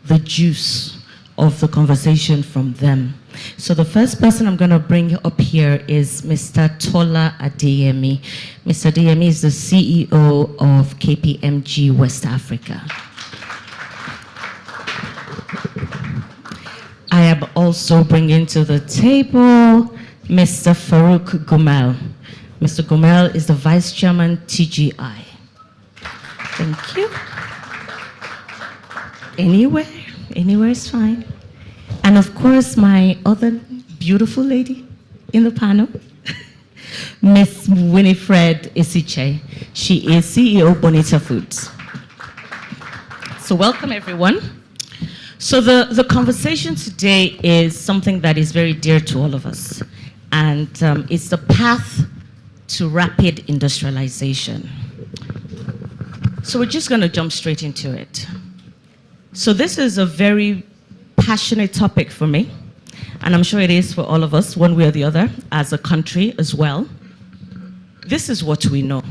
the juice of the conversation from them. So the first person I'm going to bring up here is Mr. Tola Adeyemi. Mr. Adeyemi is the CEO of KPMG West Africa. I am also bringing to the table Mr. Farouk Gumel. Mr. Gumel is the Vice Chairman, TGI. Thank you. Anywhere is fine. And of course, my other beautiful lady in the panel, Miss Winifred Isiche. She is CEO Bonita Foods. So welcome, everyone. So the conversation today is something that is very dear to all of us, and it's the path to rapid industrialization. So we're just going to jump straight into it. So this is a very passionate topic for me, and I'm sure it is for all of us, one way or the other, as a country as well. this is what we know.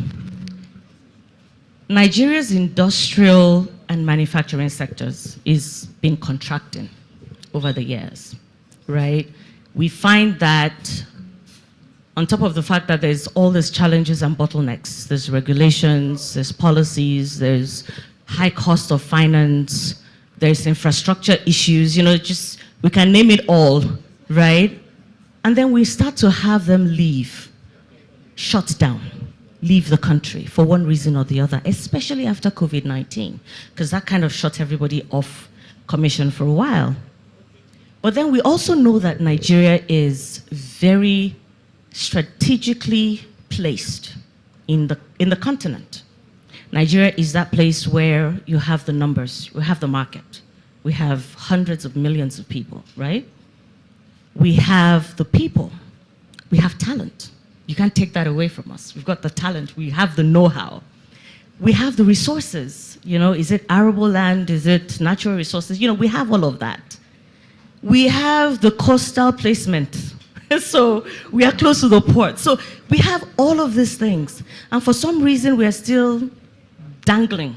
Nigeria's industrial and manufacturing sectors is been contracting over the years, right? We find that on top of the fact that there's all these challenges and bottlenecks, there's regulations, there's policies, there's high cost of finance, there's infrastructure issues, just, we can name it all, right? And then we start to have them leave, shut down, leave the country for one reason or the other, especially after COVID-19, because that kind of shut everybody off commission for a while. But then we also know that Nigeria is very strategically placed in the continent. Nigeria is that place where you have the numbers, we have the market, we have hundreds of millions of people, right? We have the people, we have talent. You can't take that away from us. We've got the talent, we have the know-how. We have the resources, is it arable land, is it natural resources? We have all of that. We have the coastal placement. So we are close to the port. So we have all of these things. And for some reason, we are still dangling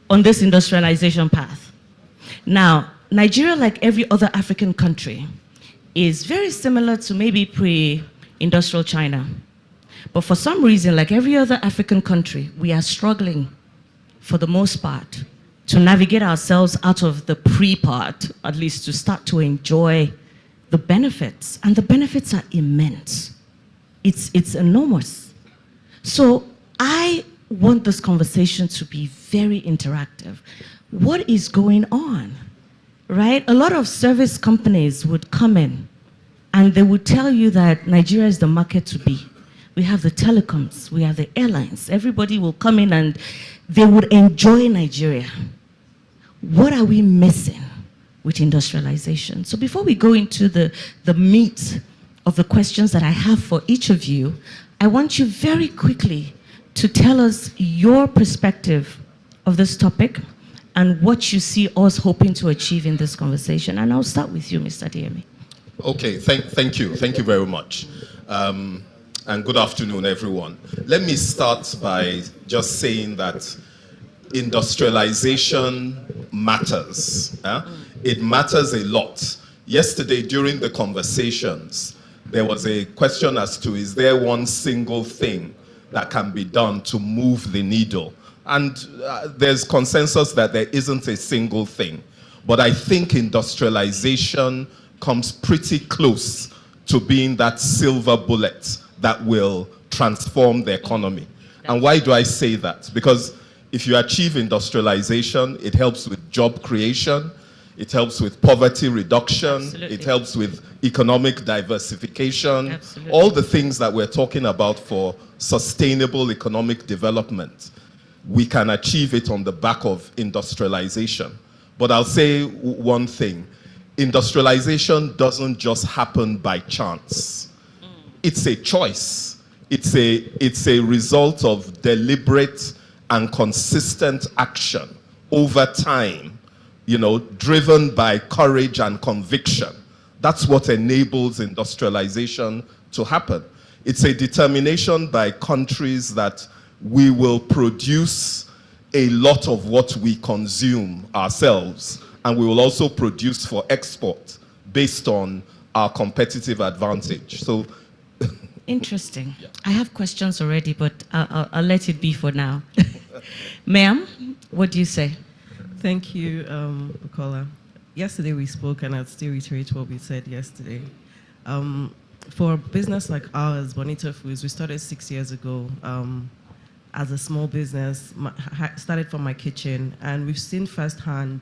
on this industrialization path. Now, Nigeria, like every other African country, is very similar to maybe pre-industrial China. But for some reason, like every other African country, we are struggling, for the most part, to navigate ourselves out of the pre-part, at least to start to enjoy the benefits. And the benefits are immense. It's enormous. So I want this conversation to be very interactive. What is going on, right? A lot of service companies would come in and they would tell you that Nigeria is the market to be. We have the telecoms, we have the airlines. Everybody will come in and they would enjoy Nigeria. What are we missing with industrialization? So before we go into the meat of the questions that I have for each of you, I want you very quickly to tell us your perspective of this topic and what you see us hoping to achieve in this conversation. And I'll start with you, Mr. Diemi. Okay, thank you. Thank you very much. And good afternoon, everyone. Let me start by just saying that industrialization matters. It matters a lot. Yesterday, during the conversations, there was a question as to, is there one single thing that can be done to move the needle? And there's consensus that there isn't a single thing. But I think industrialization comes pretty close to being that silver bullet that will transform the economy. And why do I say that? Because if you achieve industrialization, it helps with job creation, it helps with poverty reduction, Absolutely. It helps with economic diversification, Absolutely. all the things that we're talking about for sustainable economic development. We can achieve it on the back of industrialization. But I'll say one thing, industrialization doesn't just happen by chance. It's a choice. It's a result of deliberate and consistent action over time, driven by courage and conviction. That's what enables industrialization to happen. It's a determination by countries that we will produce a lot of what we consume ourselves, and we will also produce for export based on our competitive advantage. So, interesting. Yeah. I have questions already, but I'll let it be for now. Ma'am, what do you say? Thank you, Bukola. Yesterday we spoke, and I'd still reiterate what we said yesterday. For a business like ours, Bonita Foods, we started 6 years ago as a small business, started from my kitchen, and we've seen firsthand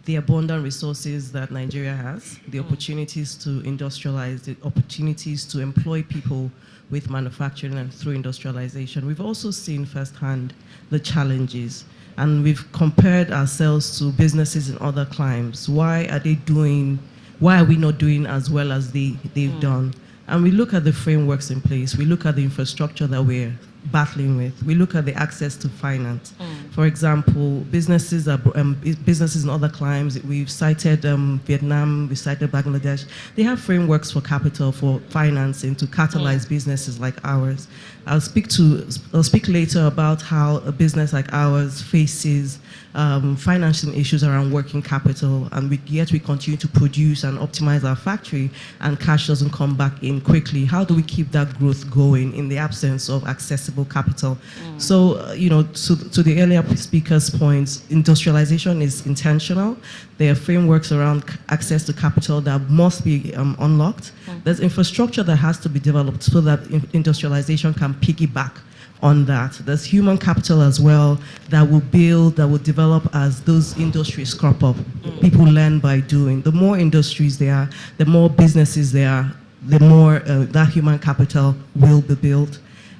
the abundant resources that Nigeria has, the opportunities to industrialize, the opportunities to employ people with manufacturing and through industrialization. We've also seen firsthand the challenges, and we've compared ourselves to businesses in other climes. Why are we not doing as well as they've done? And we look at the frameworks in place, we look at the infrastructure that we're battling with, we look at the access to finance. For example, businesses in other climes, we've cited Vietnam, we cited Bangladesh. They have frameworks for capital, for financing to catalyze businesses like ours. I'll speak later about how a business like ours faces financing issues around working capital, and yet we continue to produce and optimize our factory, and cash doesn't come back in quickly. How do we keep that growth going in the absence of accessible capital? So, to the earlier speaker's points, industrialization is intentional. There are frameworks around access to capital that must be unlocked. There's infrastructure that has to be developed so that industrialization can piggyback on that. There's human capital as well that will build, that will develop as those industries crop up. People learn by doing. The more industries there are, the more businesses there are, the more that human capital will be built.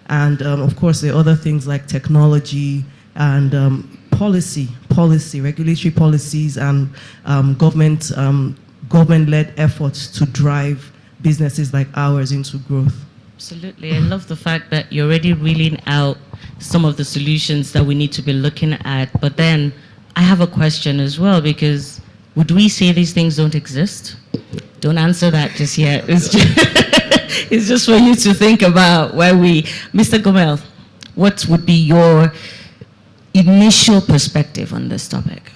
And of course, there are other things like technology and policy, regulatory policies, and government-led efforts to drive businesses like ours into growth. Absolutely. I love the fact that you're already reeling out some of the solutions that we need to be looking at. But then I have a question as well, because would we say these things don't exist? Don't answer that just yet. It's just for you to think about where Mr. Gomel, what would be your initial perspective on this topic?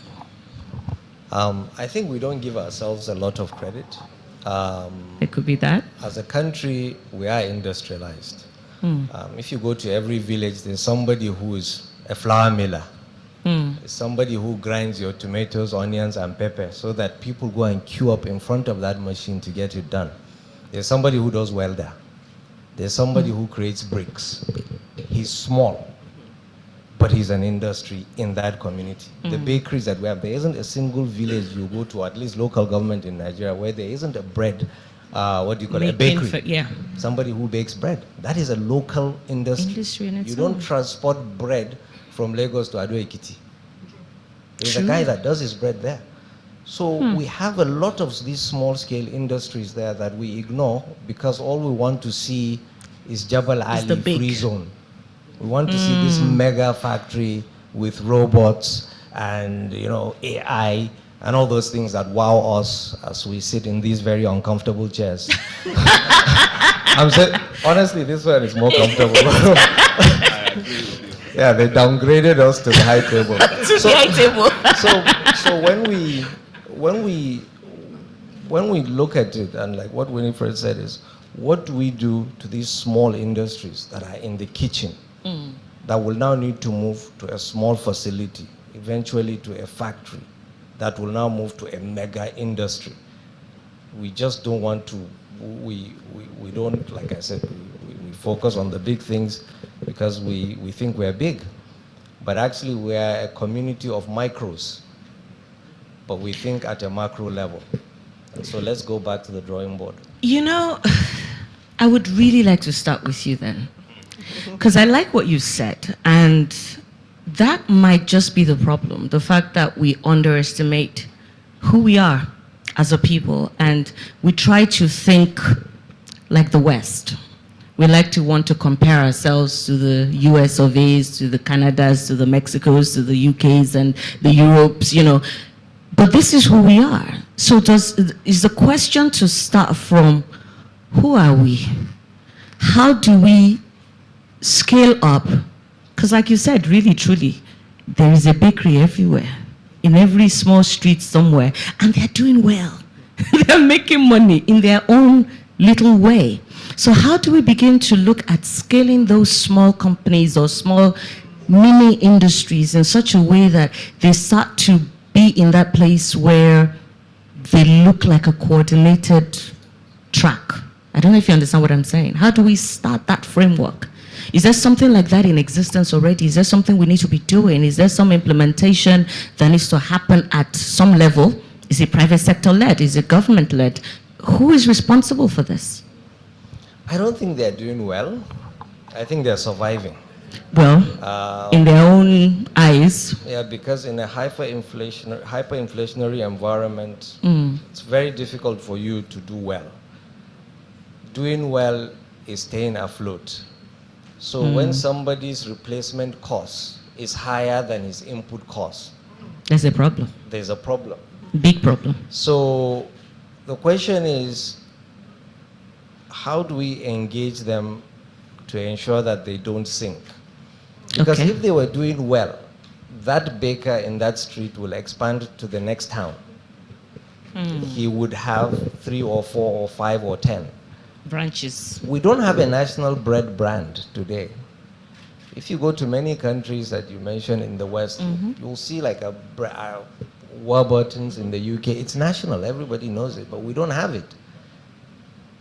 I think we don't give ourselves a lot of credit. It could be that. As a country, we are industrialized. If you go to every village, there's somebody who is a flour miller. There's somebody who grinds your tomatoes, onions, and pepper so that people go and queue up in front of that machine to get it done. There's somebody who does welder. There's somebody who creates bricks. He's small, but he's an industry in that community. The bakeries that we have, there isn't a single village you go to, at least local government in Nigeria, where there isn't a bread, a bakery. Somebody who bakes bread. That is a local industry. You don't transport bread from Lagos to Ado Ekiti. There's a guy that does his bread there. So we have a lot of these small-scale industries there that we ignore because all we want to see is Jabal Ali free zone. We want to see this mega factory with robots and AI and all those things that wow us as we sit in these very uncomfortable chairs. I'm saying, honestly, this one is more comfortable. I agree with you. Yeah, they downgraded us to the high table. So when we look at it, and like what Winifred said is, what do we do to these small industries that are in the kitchen that will now need to move to a small facility, eventually to a factory, that will now move to a mega industry? We just don't want to, we don't, like I said, we focus on the big things because we think we're big. But actually we are a community of micros, but we think at a macro level. And so let's go back to the drawing board. I would really like to start with you then, because I like what you said, and that might just be the problem, the fact that we underestimate who we are as a people, and we try to think like the West. We like to want to compare ourselves to the US of A's, to the Canadas, to the Mexicos, to the UKs and the Europes, But this is who we are. So is the question to start from, who are we? How do we scale up? Because like you said, really, truly, there is a bakery everywhere, in every small street somewhere, and they're doing well. They're making money in their own little way. So how do we begin to look at scaling those small companies or small mini industries in such a way that they start to be in that place where they look like a coordinated track? I don't know if you understand what I'm saying. How do we start that framework? Is there something like that in existence already? Is there something we need to be doing? Is there some implementation that needs to happen at some level? Is it private sector led? Is it government led? Who is responsible for this? I don't think they're doing well. I think they're surviving. Well, in their own eyes. Yeah, because in a hyperinflationary environment, it's very difficult for you to do well. Doing well is staying afloat. So when somebody's replacement cost is higher than his input cost, There's a problem. there's a problem. Big problem. So the question is, how do we engage them to ensure that they don't sink? Because Okay. if they were doing well, that baker in that street will expand to the next town. He would have 3 or 4 or 5 or 10 branches. We don't have a national bread brand today. If you go to many countries that you mentioned in the West, you'll see like a Warburton's in the UK. It's national, everybody knows it, but we don't have it.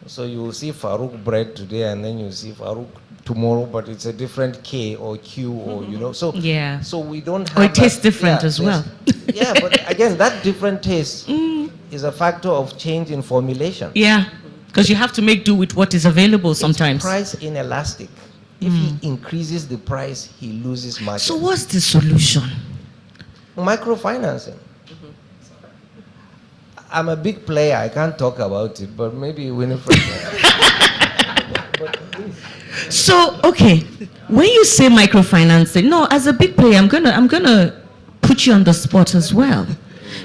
So you will see Farouk bread today, and then you see Farouk tomorrow, but it's a different K or Q or, you know. So, yeah. So we don't have Or it tastes that- different yeah, as well. Yeah, but again, that different taste is a factor of change in formulation. Yeah, because you have to make do with what is available sometimes. It's price inelastic. If he increases the price, he loses market. So what's the solution? Microfinancing. I'm a big player. I can't talk about it, but maybe Winifred. So, okay, when you say microfinancing, no, as a big player, I'm gonna put you on the spot as well,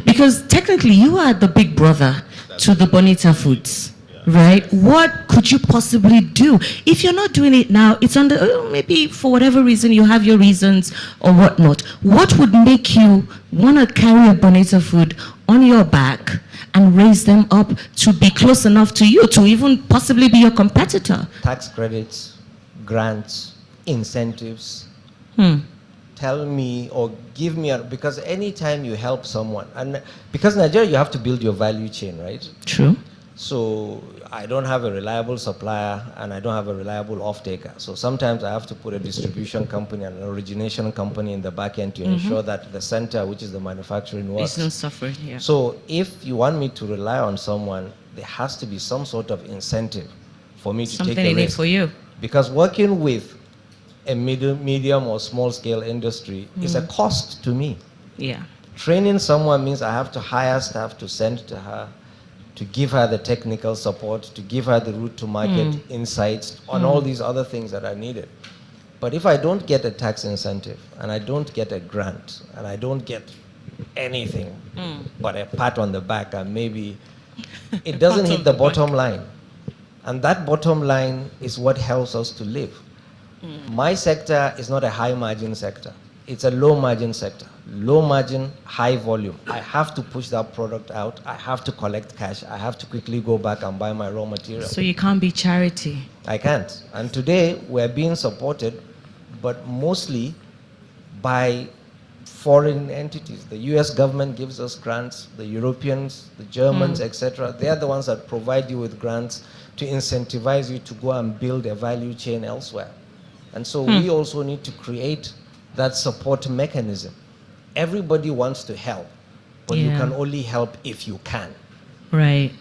because technically you are the big brother to the Bonita Foods, right? What could you possibly do if you're not doing it now? It's under maybe for whatever reason you have your reasons or whatnot. What would make you want to carry a Bonita Food on your back and raise them up to be close enough to you to even possibly be your competitor? Tax credits, grants, incentives. Tell me or give me, because anytime you help someone, and because Nigeria, you have to build your value chain, right? True. So I don't have a reliable supplier and I don't have a reliable off-taker. So sometimes I have to put a distribution company and an origination company in the back end to ensure that the center, which is the manufacturing, works. Isn't suffering, yeah. So if you want me to rely on someone, there has to be some sort of incentive for me to Something take a in it risk. for you. Because working with a medium or small scale industry is a cost to me. Yeah. Training someone means I have to hire staff to send to her, to give her the technical support, to give her the route to market insights on all these other things that are needed. But if I don't get a tax incentive and I don't get a grant and I don't get anything but a pat on the back and maybe it doesn't hit the bottom line. And that bottom line is what helps us to live. My sector is not a high margin sector. It's a low margin sector. Low margin, high volume. I have to push that product out. I have to collect cash. I have to quickly go back and buy my raw material. So you can't be charity. I can't. And today we're being supported, but mostly by foreign entities. The US government gives us grants, the Europeans, the Germans, etc. They are the ones that provide you with grants to incentivize you to go and build a value chain elsewhere. And so we also need to create that support mechanism. Everybody wants to help, but you can only help if you can. Right.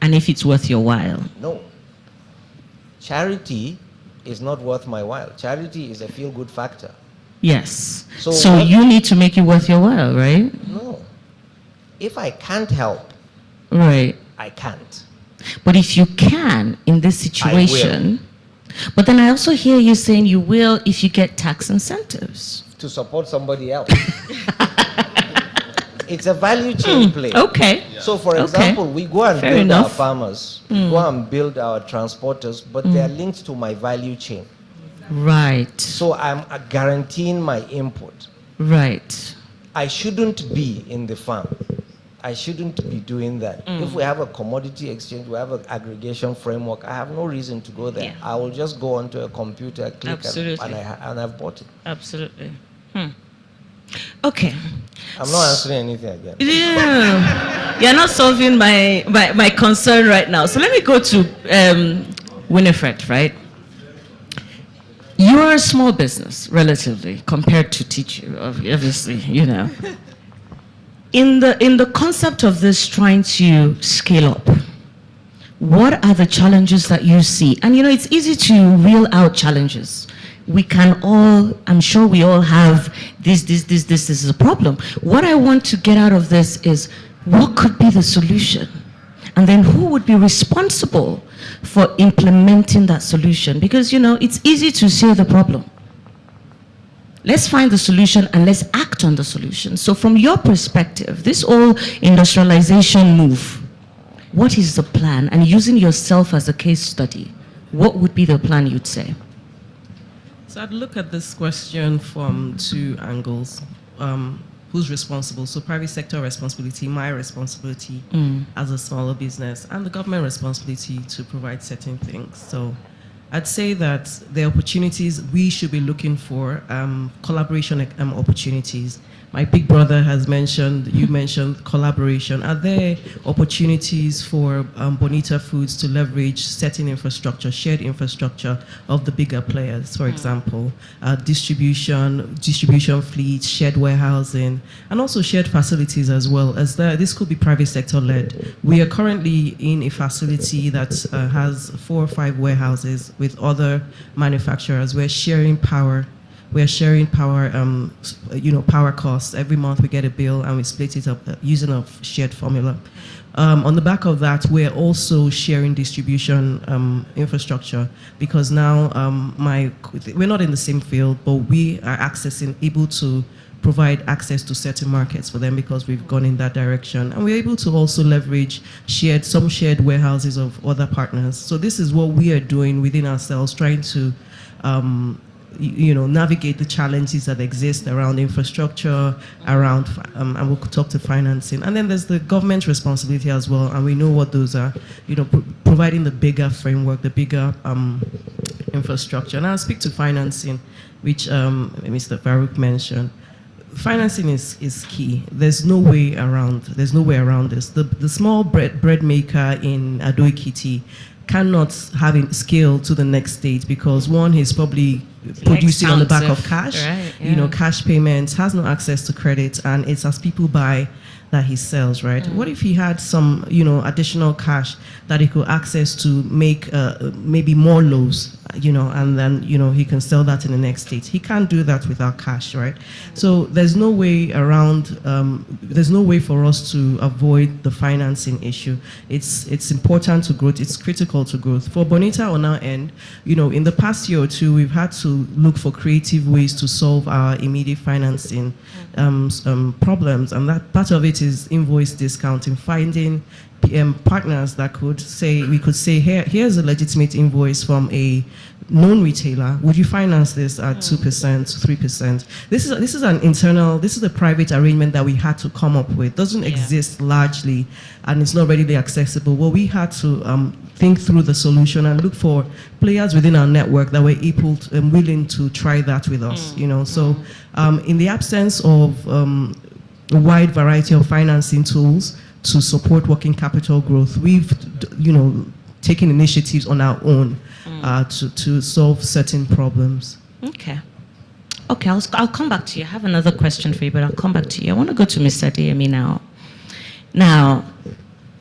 And if it's worth your while. No. Charity is not worth my while. Charity is a feel-good factor. Yes. So So what- you need to make it worth your while, right? No. If I can't help, Right. I can't. But if you can in this situation, but then I also hear you saying you will if you get tax incentives. To support somebody else. It's a value chain play. Okay. So for Okay. example, we go and Fair build enough. our farmers, we go and build our transporters, but they are linked to my value chain. Right. So I'm guaranteeing my input. Right. I shouldn't be in the farm. I shouldn't be doing that. If we have a commodity exchange, we have an aggregation framework, I have no reason to go there. I will just go onto a computer, click, Absolutely. and I've bought it. Absolutely. Okay. I'm not answering anything again. Yeah. You're not solving my concern right now. So let me go to Winifred, right? You are a small business, relatively, compared to teacher, obviously, you know. In the concept of this trying to scale up, what are the challenges that you see? And you know, it's easy to reel out challenges. We can all, I'm sure we all have this is a problem. What I want to get out of this is what could be the solution? And then who would be responsible for implementing that solution? Because, you know, it's easy to see the problem. Let's find the solution and let's act on the solution. So from your perspective, this whole industrialization move, what is the plan? And using yourself as a case study, what would be the plan you'd say? So I'd look at this question from two angles. Who's responsible? So private sector responsibility, my responsibility as a smaller business, and the government responsibility to provide certain things. So I'd say that the opportunities we should be looking for, collaboration opportunities. My big brother has mentioned, you mentioned collaboration. Are there opportunities for Bonita Foods to leverage certain infrastructure, shared infrastructure of the bigger players, for example, distribution fleets, shared warehousing, and also shared facilities as well? As this could be private sector led. We are currently in a facility that has 4 or 5 warehouses with other manufacturers. We're sharing power. We're sharing power, power costs. Every month we get a bill and we split it up using a shared formula. On the back of that, we're also sharing distribution infrastructure, because now we're not in the same field, but we are able to provide access to certain markets for them because we've gone in that direction. And we're able to also leverage some shared warehouses of other partners. So this is what we are doing within ourselves, trying to navigate the challenges that exist around infrastructure, and we'll talk to financing. And then there's the government responsibility as well, and we know what those are, providing the bigger framework, the bigger infrastructure. And I'll speak to financing, which Mr. Farouk mentioned. Financing is key. There's no way around this. The small bread maker in Ado Ekiti cannot have it scale to the next stage because one, he's probably producing on the back of cash, right, cash payments, has no access to credit, and it's as people buy that he sells, right? What if he had some, additional cash that he could access to make maybe more loaves, and then, he can sell that in the next state. He can't do that without cash, right? So there's no way around, there's no way for us to avoid the financing issue. It's important to growth. It's critical to growth. For Bonita on our end, in the past year or two, we've had to look for creative ways to solve our immediate financing problems. And that part of it is invoice discounting, finding partners that we could say, here's a legitimate invoice from a known retailer. Would you finance this at 2%, 3%? This is a private arrangement that we had to come up with. It doesn't exist largely, and it's not readily accessible. Well, we had to think through the solution and look for players within our network that were able and willing to try that with us. So in the absence of a wide variety of financing tools to support working capital growth, we've taken initiatives on our own to solve certain problems. Okay, I'll come back to you. I have another question for you, but I'll come back to you. I want to go to Mr. Adeyemi now. Now,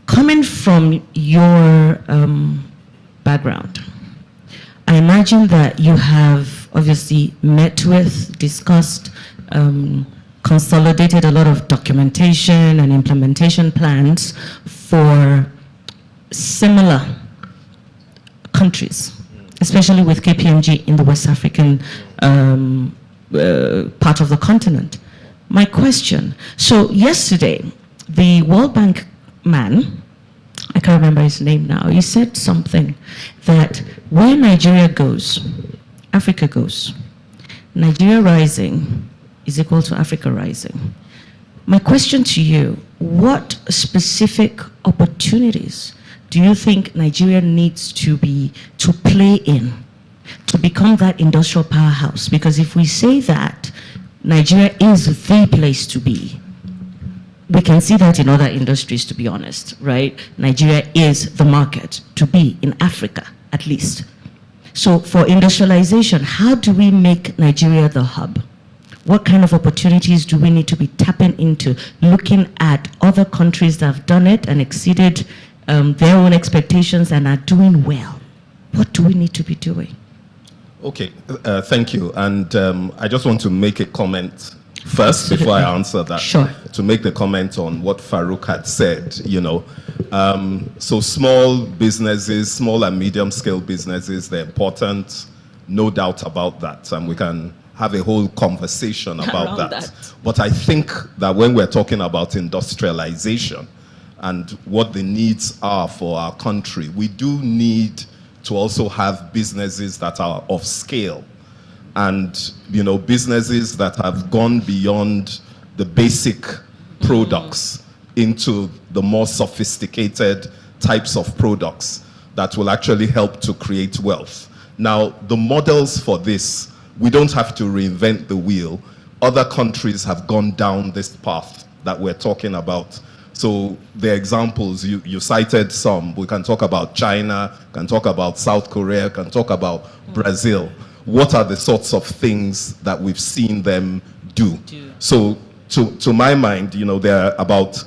coming from your background, I imagine that you have obviously met with, discussed, consolidated a lot of documentation and implementation plans for similar countries, especially with KPMG in the West African part of the continent. My question, so yesterday, the World Bank man, I can't remember his name now, he said something that where Nigeria goes, Africa goes. Nigeria rising is equal to Africa rising. My question to you, what specific opportunities do you think Nigeria needs to play in to become that industrial powerhouse? Because if we say that Nigeria is the place to be, we can see that in other industries, to be honest, right? Nigeria is the market to be in Africa, at least. So for industrialization, how do we make Nigeria the hub? What kind of opportunities do we need to be tapping into, looking at other countries that have done it and exceeded their own expectations and are doing well? What do we need to be doing? Okay, thank you. And I just want to make a comment first before I answer that. Sure. To make the comment on what Farouk had said, so small businesses, small and medium scale businesses, they're important, no doubt about that. And we can have a whole conversation about Around that. that. But I think that when we're talking about industrialization and what the needs are for our country, we do need to also have businesses that are of scale, and businesses that have gone beyond the basic products into the more sophisticated types of products that will actually help to create wealth. Now, the models for this, we don't have to reinvent the wheel. Other countries have gone down this path that we're talking about. So the examples, you cited some. We can talk about China, can talk about South Korea, can talk about Brazil. What are the sorts of things that we've seen them do? So to my mind, there are about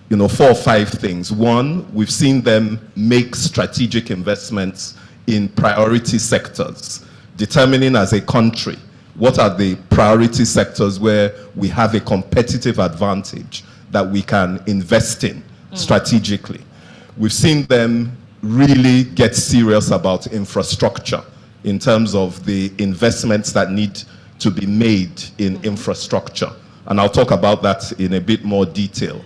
4 or 5 things. One, we've seen them make strategic investments in priority sectors, determining as a country what are the priority sectors where we have a competitive advantage that we can invest in strategically. We've seen them really get serious about infrastructure in terms of the investments that need to be made in infrastructure. And I'll talk about that in a bit more detail.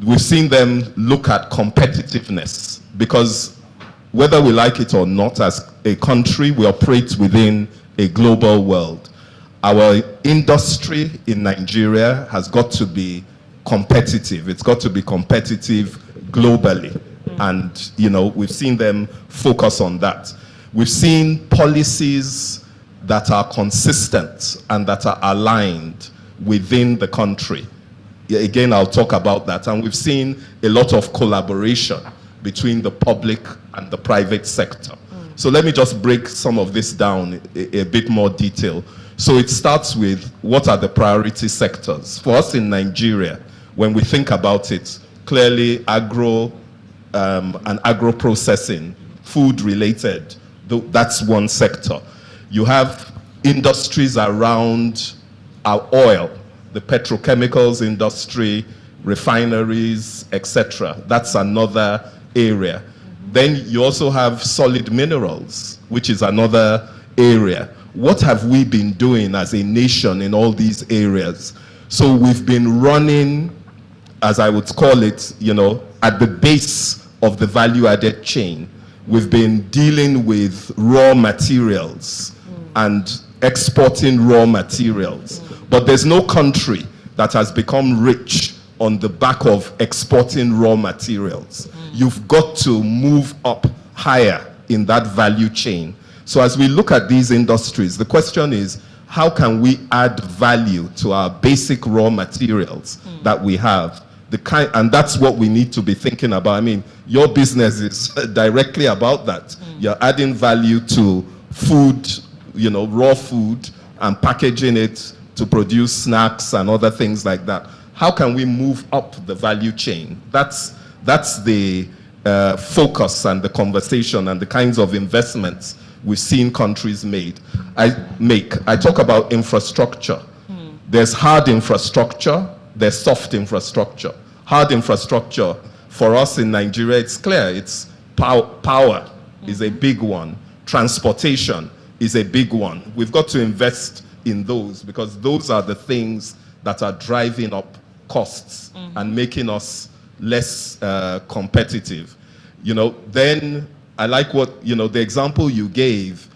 We've seen them look at competitiveness, because whether we like it or not, as a country, we operate within a global world. Our industry in Nigeria has got to be competitive. It's got to be competitive globally. And, we've seen them focus on that. We've seen policies that are consistent and that are aligned within the country. Again, I'll talk about that. And we've seen a lot of collaboration between the public and the private sector. So let me just break some of this down in a bit more detail. So it starts with, what are the priority sectors? For us in Nigeria, when we think about it, clearly agro and agro-processing, food-related, that's one sector. You have industries around our oil, the petrochemicals industry, refineries, etc. That's another area. Then you also have solid minerals, which is another area. What have we been doing as a nation in all these areas? So we've been running, as I would call it, at the base of the value-added chain. We've been dealing with raw materials and exporting raw materials. But there's no country that has become rich on the back of exporting raw materials. You've got to move up higher in that value chain. So as we look at these industries, the question is, how can we add value to our basic raw materials that we have? And that's what we need to be thinking about. I mean, your business is directly about that. You're adding value to food, raw food, and packaging it to produce snacks and other things like that. How can we move up the value chain? That's the focus and the conversation and the kinds of investments we've seen countries make. I talk about infrastructure. There's hard infrastructure, there's soft infrastructure. Hard infrastructure, for us in Nigeria, it's clear. It's power is a big one. Transportation is a big one. We've got to invest in those, because those are the things that are driving up costs and making us less competitive. Then I like what, the example you gave,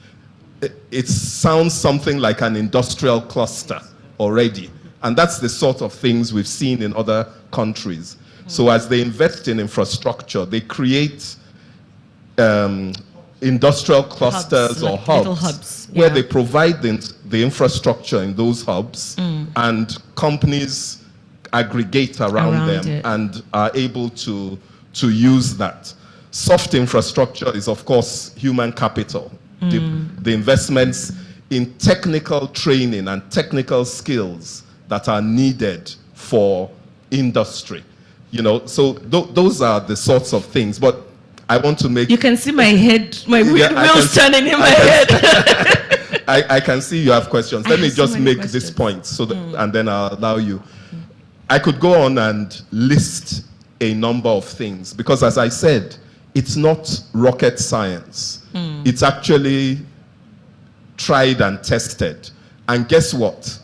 it sounds something like an industrial cluster already. And that's the sort of things we've seen in other countries. So as they invest in infrastructure, they create industrial clusters or hubs where they provide the infrastructure in those hubs, and companies aggregate around them and are able to use that. Soft infrastructure is, of course, human capital. The investments in technical training and technical skills that are needed for industry. So those are the sorts of things. But I want to make... You can see my head, my wheels turning in my head. I can see you have questions. Let me just make this point, so that, and then I'll allow you. I could go on and list a number of things, because as I said, it's not rocket science. It's actually tried and tested. And guess what?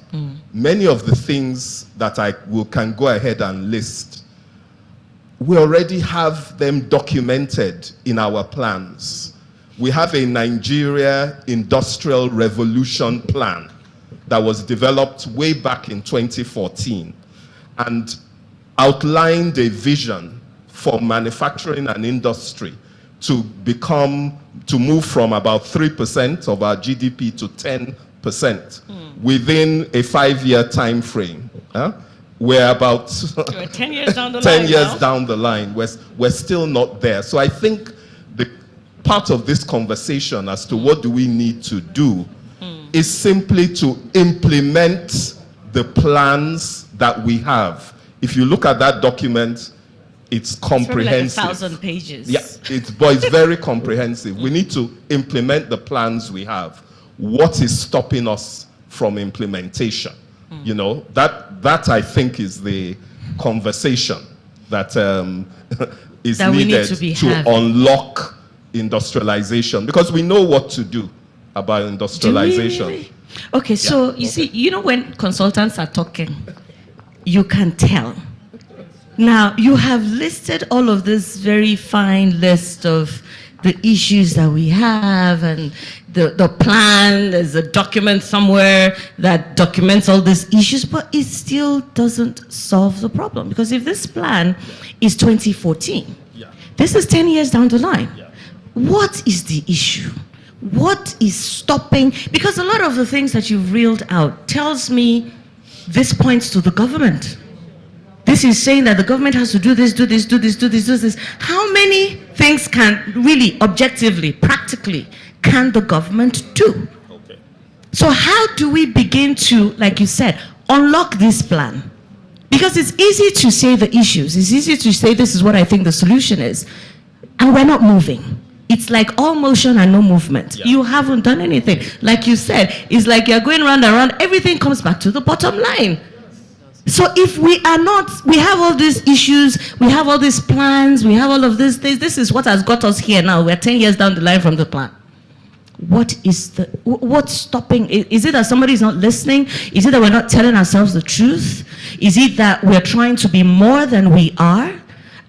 Many of the things that can go ahead and list, we already have them documented in our plans. We have a Nigeria Industrial Revolution plan that was developed way back in 2014 and outlined a vision for manufacturing and industry to move from about 3% of our GDP to 10% within a 5-year time frame. We're about 10 years down the 10 line years now. down the line. We're still not there. So I think the part of this conversation as to what do we need to do is simply to implement the plans that we have. If you look at that document, it's comprehensive. It's probably like 1,000 pages. Yeah, but it's very comprehensive. We need to implement the plans we have. What is stopping us from implementation? You know, that I think is the conversation that is That we need needed to be to having. unlock industrialization, because we know what to do about industrialization. Do we really? Okay, so you see, you know, when consultants are talking, you can tell. Now, you have listed all of this very fine list of the issues that we have and the plan. There's a document somewhere that documents all these issues, but it still doesn't solve the problem. Because if this plan is 2014, this is 10 years down the line. What is the issue? What is stopping? Because a lot of the things that you've reeled out tells me this points to the government. This is saying that the government has to do this, do this, do this, do this, do this. How many things can really, objectively, practically, can the government do? Okay. So how do we begin to, like you said, unlock this plan? Because it's easy to say the issues. It's easy to say this is what I think the solution is. And we're not moving. It's like all motion and no movement. Yeah. You haven't done anything. Like you said, it's like you're going round and round. Everything comes back to the bottom line. So if we are not, we have all these issues, we have all these plans, we have all of these things. This is what has got us here now. We're 10 years down the line from the plan. What's stopping? Is it that somebody is not listening? Is it that we're not telling ourselves the truth? Is it that we're trying to be more than we are?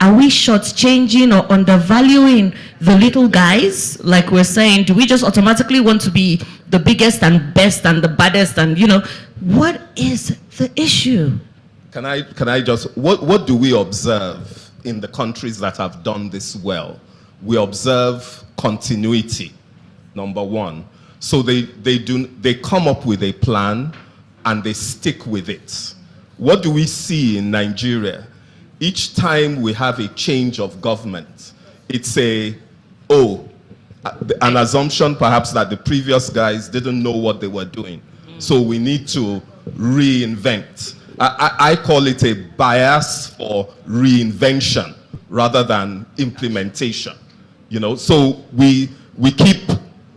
Are we shortchanging or undervaluing the little guys? Like we're saying, do we just automatically want to be the biggest and best and the baddest? And, you know, what is the issue? Can I just, what do we observe in the countries that have done this well? We observe continuity, number one. So they come up with a plan and they stick with it. What do we see in Nigeria? Each time we have a change of government, it's an assumption perhaps that the previous guys didn't know what they were doing. So we need to reinvent. I call it a bias for reinvention rather than implementation. You know, so we keep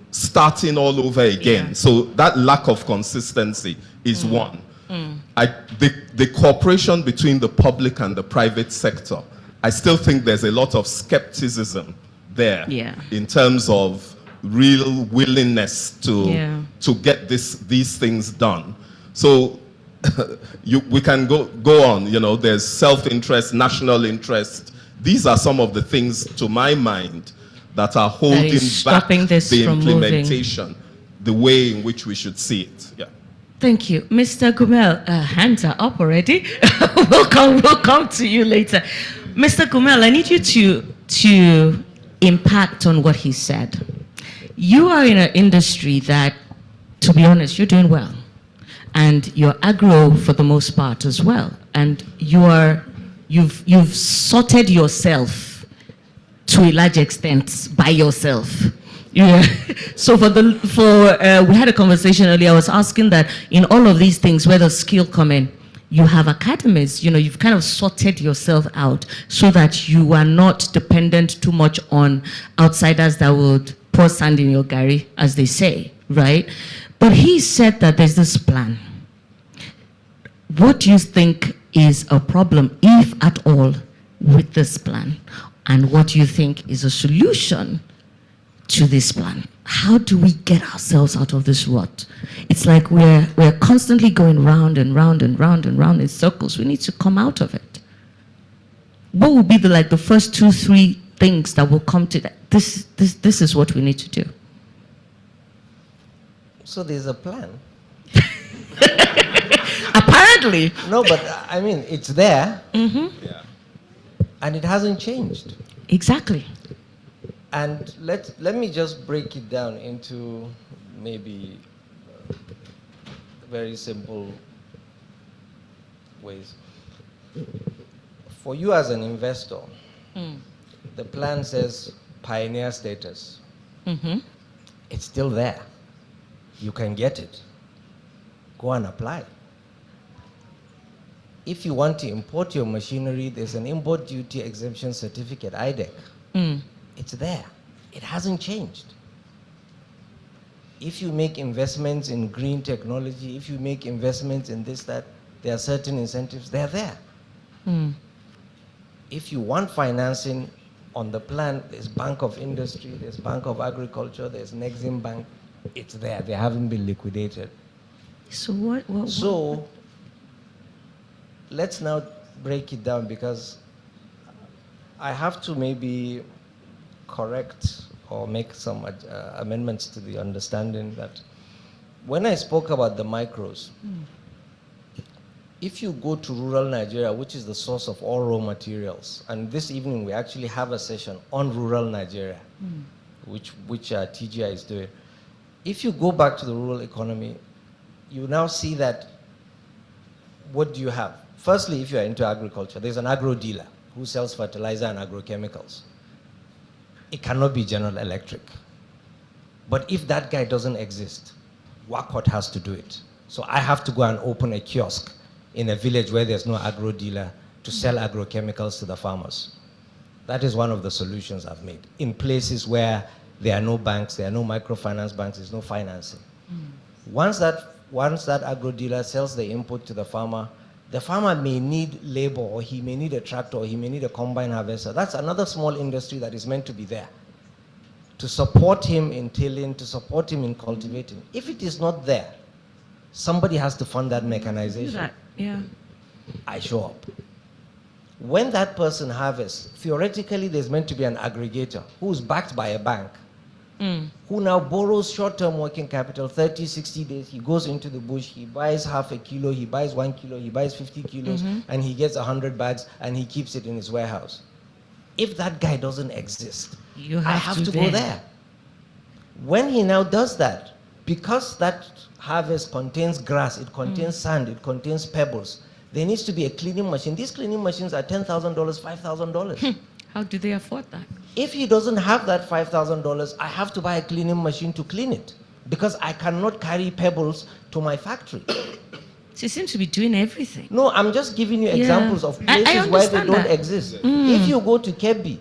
starting all over again. Yeah. So that lack of consistency is one. The cooperation between the public and the private sector, I still think there's a lot of skepticism there in terms of real willingness to get these things done. So we can go on, you know, there's self-interest, national interest. These are some of the things, to my mind, that are holding back the implementation, the way in which we should see it. Yeah. Thank you. Mr. Gumel, hands are up already. We'll come to you later. Mr. Gumel, I need you to impact on what he said. You are in an industry that, to be honest, you're doing well. And you're agro for the most part as well. And you've sorted yourself to a large extent by yourself. Yeah. So we had a conversation earlier. I was asking that in all of these things, where does skill come in? You have academies, you know, you've kind of sorted yourself out so that you are not dependent too much on outsiders that would pour sand in your gari, as they say, right? But he said that there's this plan. What do you think is a problem, if at all, with this plan? And what do you think is a solution to this plan? how do we get ourselves out of this rut? It's like we're constantly going round and round and round and round in circles. We need to come out of it. What will be the first 2-3 things that will come to that? This is what we need to do. So there's a plan. Apparently. No, but I mean, it's there. Mm-hmm. Yeah. And it hasn't changed. Exactly. And let me just break it down into maybe very simple ways. For you as an investor, the plan says pioneer status. Mm-hmm. It's still there. You can get it. Go and apply. If you want to import your machinery, there's an import duty exemption certificate, IDEC. It's there. It hasn't changed. If you make investments in green technology, if you make investments in this, that, there are certain incentives, they're there. If you want financing on the plan, there's Bank of Industry, there's Bank of Agriculture, there's Nexim Bank. It's there. They haven't been liquidated. So what? So let's now break it down, because I have to maybe correct or make some amendments to the understanding that when I spoke about the micros, if you go to rural Nigeria, which is the source of all raw materials, and this evening we actually have a session on rural Nigeria, which TGI is doing. If you go back to the rural economy, you now see that what do you have? Firstly, if you are into agriculture, there's an agro dealer who sells fertilizer and agrochemicals. It cannot be General Electric. But if that guy doesn't exist, WACOT has to do it. So I have to go and open a kiosk in a village where there's no agro dealer to sell agrochemicals to the farmers. That is one of the solutions I've made. In places where there are no banks, there are no microfinance banks, there's no financing. Once that agro dealer sells the input to the farmer may need labor, or he may need a tractor, or he may need a combine harvester. That's another small industry that is meant to be there to support him in tilling, to support him in cultivating. If it is not there, somebody has to fund that mechanization. Yeah. I show up. When that person harvests, theoretically there's meant to be an aggregator who's backed by a bank, who now borrows short-term working capital, 30, 60 days. He goes into the bush, he buys half a kilo, he buys 1 kilo, he buys 50 kilos, and he gets 100 bags, and he keeps it in his warehouse. If that guy doesn't exist, I have to go there. When he now does that, because that harvest contains grass, it contains sand, it contains pebbles, there needs to be a cleaning machine. These cleaning machines are $10,000, $5,000. How do they afford that? If he doesn't have that $5,000, I have to buy a cleaning machine to clean it, because I cannot carry pebbles to my factory. So he seems to be doing everything. No, I'm just giving you examples of places where they don't exist. If you go to Kebbi,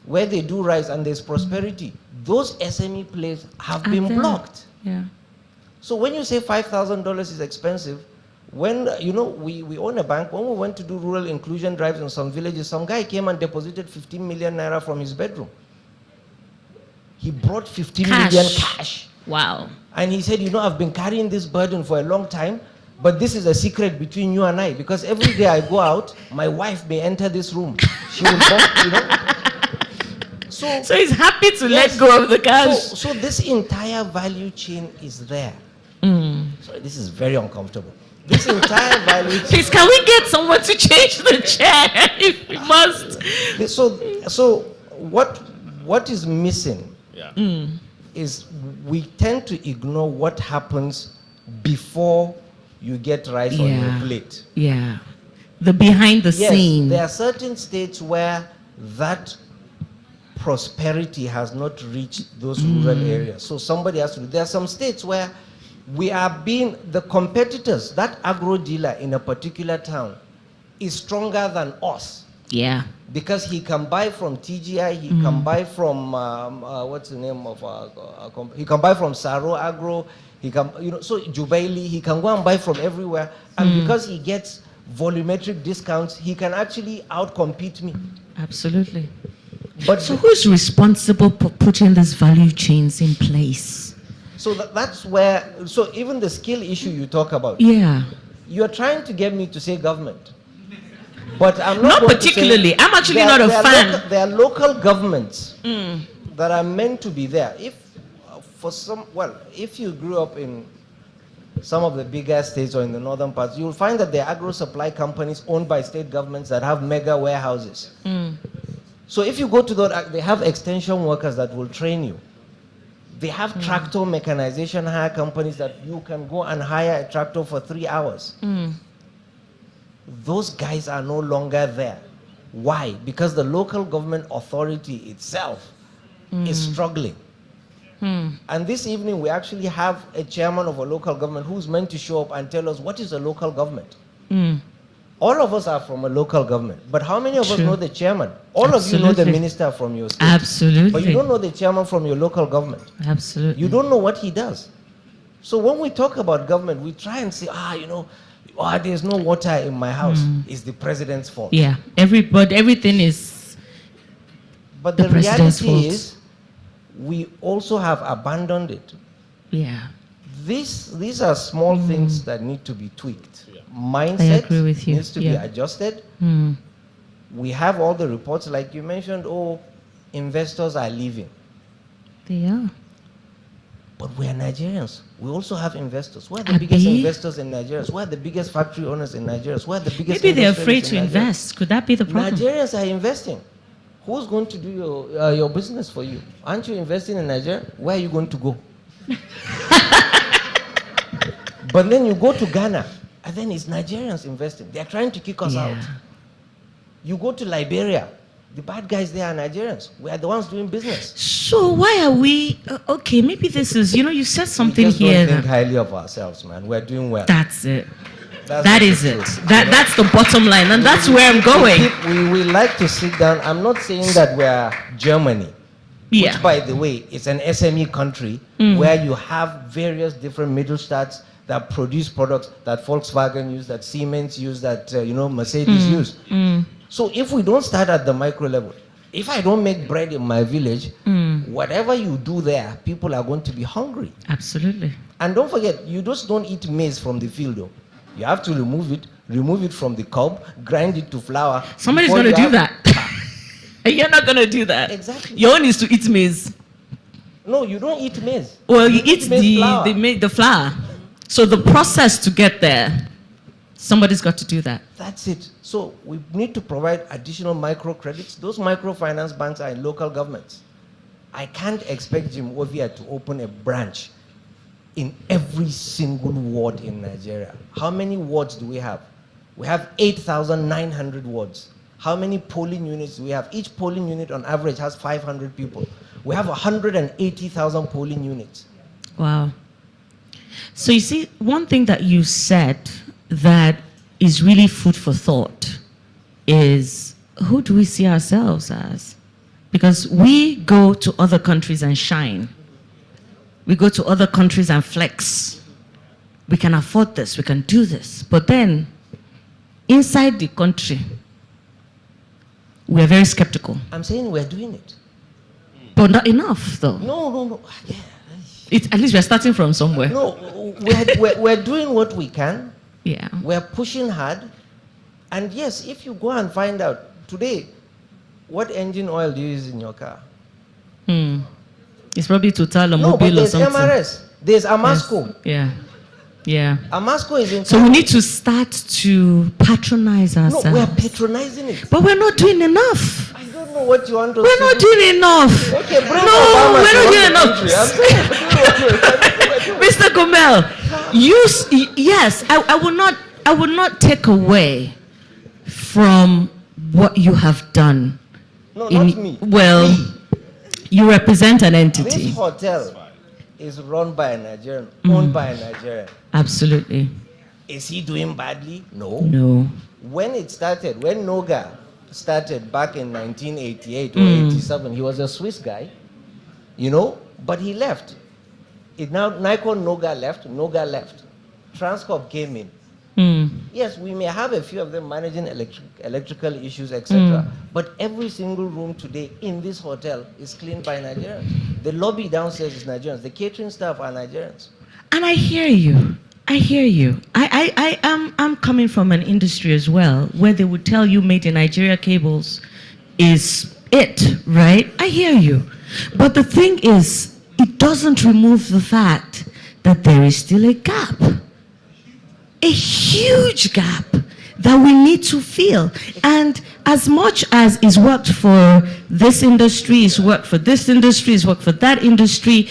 where they do rice and there's prosperity, those SME places have been blocked. Yeah. So when you say $5,000 is expensive, when, we own a bank, when we went to do rural inclusion drives in some villages, some guy came and deposited 15 million naira from his bedroom. He brought 15 million cash. Wow. And he said, I've been carrying this burden for a long time, but this is a secret between you and I, because every day I go out, my wife may enter this room. She will So he's happy to let go of the cash. So this entire value chain is there. Sorry, this is very uncomfortable. This entire value chain. Please, can we get someone to change the chair if we must? So what is missing is we tend to ignore what happens before you get rice on your plate. Yeah. The behind the scene. There are certain states where that prosperity has not reached those rural areas. So somebody has to do. There are some states where we are being, the competitors, that agro dealer in a particular town is stronger than us. Yeah. Because he can buy from TGI, he can buy from, what's the name of, he can buy from Saro Agro, he can, so Jubaili, he can go and buy from everywhere. And because he gets volumetric discounts, he can actually outcompete me. Absolutely. But so who's responsible for putting these value chains in place? So that's where, so even the skill issue you talk about. Yeah. You're trying to get me to say government. But I'm not particularly. I'm actually not a fan. There are local governments that are meant to be there. If if you grew up in some of the bigger states or in the northern parts, you'll find that there are agro supply companies owned by state governments that have mega warehouses. So if you go to those, they have extension workers that will train you. They have tractor mechanization hire companies that you can go and hire a tractor for 3 hours. Those guys are no longer there. Why? Because the local government authority itself is struggling. And this evening we actually have a chairman of a local government who's meant to show up and tell us what is a local government. All of us are from a local government, but how many of us know the chairman? All of you know the minister from your state. Absolutely. But you don't know the chairman from your local government. Absolutely. You don't know what he does. So when we talk about government, we try and say, there's no water in my house. It's the president's fault. Yeah, everything is. But the reality is, we also have abandoned it. Yeah. These are small things that need to be tweaked. Mindset needs to be adjusted. We have all the reports, like you mentioned, investors are leaving. They are. But we are Nigerians. We also have investors. Who are the biggest investors in Nigeria? Who are the biggest factory owners in Nigeria? Who are the biggest Maybe they're afraid to invest. Could that be the problem? Nigerians are investing. Who's going to do your business for you? Aren't you investing in Nigeria? Where are you going to go? But then you go to Ghana, and then it's Nigerians investing. They're trying to kick us out. You go to Liberia, the bad guys there are Nigerians. We are the ones doing business. So why are we, okay, maybe this is, you said something we just here. Don't think highly of ourselves, man. We're doing well. That's it. That's That's the bottom line, and that's where I'm going. We like to sit down. I'm not saying that we're Germany, which, by the way, is an SME country where you have various different Mittelstaads that produce products that Volkswagen use, that Siemens use, that Mercedes use. So if we don't start at the micro level, if I don't make bread in my village, whatever you do there, people are going to be hungry. Absolutely. And don't forget, you just don't eat maize from the field, though. You have to remove it from the cob, grind it to flour. Somebody's going to do that. You're not going to do that. Exactly. Your own is to eat maize. No, you don't eat maize. Well, you eat the flour. So the process to get there, somebody's got to do that. That's it. So we need to provide additional microcredits. Those microfinance banks are in local governments. I can't expect Jim Ovia to open a branch in every single ward in Nigeria. How many wards do we have? We have 8,900 wards. How many polling units do we have? Each polling unit on average has 500 people. We have 180,000 polling units. Wow. So you see, one thing that you said that is really food for thought is, who do we see ourselves as? Because we go to other countries and shine. We go to other countries and flex. We can afford this, we can do this. But then, inside the country, we are very skeptical. I'm saying we're doing it. But not enough, though. No. At least we're starting from somewhere. No, we're doing what we can. Yeah. We're pushing hard. And yes, if you go and find out, today, what engine oil do you use in your car? It's probably Total or no, Mobil or something. MRS. There's Amasco. Yes. Yeah. Amasco is in. So we need to start to patronize ourselves. No, we're patronizing it. But we're not doing enough. I don't know what you want to We're not doing enough. Okay, bring no, Obama we're not doing enough. Mr. Gomel, yes, I will not take away from what you have done. No, not me. Well, you represent an entity. This hotel is run by a Nigerian, owned by a Nigerian. Absolutely. Is he doing badly? No. No. When it started, when Noga started back in 1988 or 87, he was a Swiss guy, but he left. Nikon Noga left, Transcorp came in. Yes, we may have a few of them managing electrical issues, etc. But every single room today in this hotel is cleaned by Nigerians. The lobby downstairs is Nigerians. The catering staff are Nigerians. And I hear you. I hear you. I'm coming from an industry as well where they would tell you made in Nigeria cables is it, right? I hear you. But the thing is, it doesn't remove the fact that there is still a gap. A huge gap that we need to fill. And as much as is worked for this industry, is worked for this industry, is worked for that industry,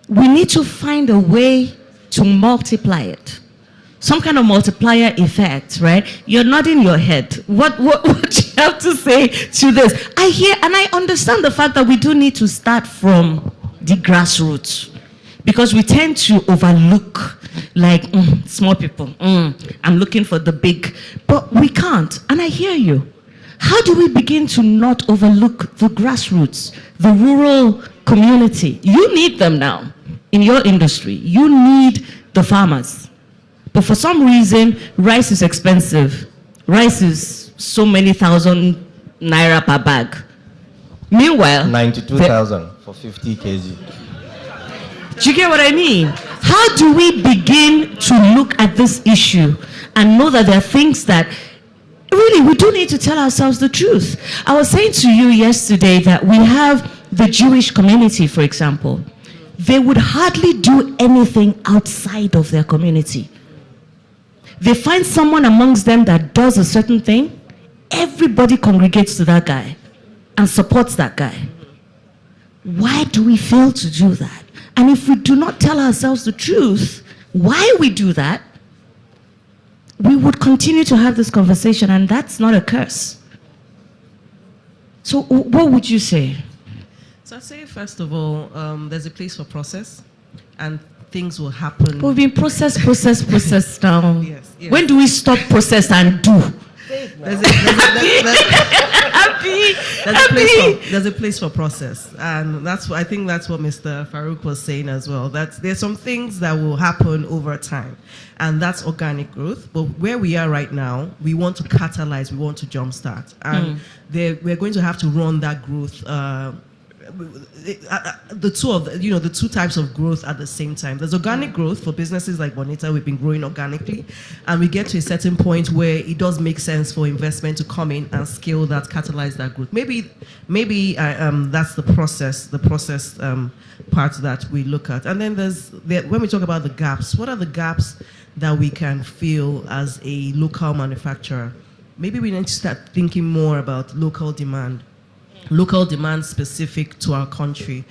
we need to find a way to multiply it. Some kind of multiplier effect, right? You're nodding your head. What do you have to say to this? I hear and I understand the fact that we do need to start from the grassroots, because we tend to overlook like small people. I'm looking for the big, but we can't. And I hear you. How do we begin to not overlook the grassroots, the rural community? You need them now in your industry. You need the farmers. But for some reason, rice is expensive. Rice is so many thousand naira per bag. Meanwhile, 92,000 for 50 kg. Do you get what I mean? How do we begin to look at this issue and know that there are things that really we do need to tell ourselves the truth? I was saying to you yesterday that we have the Jewish community, for example. They would hardly do anything outside of their community. They find someone amongst them that does a certain thing, everybody congregates to that guy and supports that guy. Why do we fail to do that? And if we do not tell ourselves the truth, why we do that, we would continue to have this conversation, and that's not a curse. So what would you say? So I'd say, first of all, there's a place for process, and things will happen. We've been process now. Yes, yes. When do we stop process and do? There's a place for process, and I think that's what Mr. Farouk was saying as well. That there's some things that will happen over time, and that's organic growth. But where we are right now, we want to catalyze, we want to jumpstart, and we're going to have to run that growth. The two types of growth at the same time. There's organic growth for businesses like Bonita. We've been growing organically, and we get to a certain point where it does make sense for investment to come in and scale that, catalyze that growth. Maybe that's the process part that we look at. And then when we talk about the gaps, what are the gaps that we can fill as a local manufacturer? Maybe we need to start thinking more about local demand specific to our country.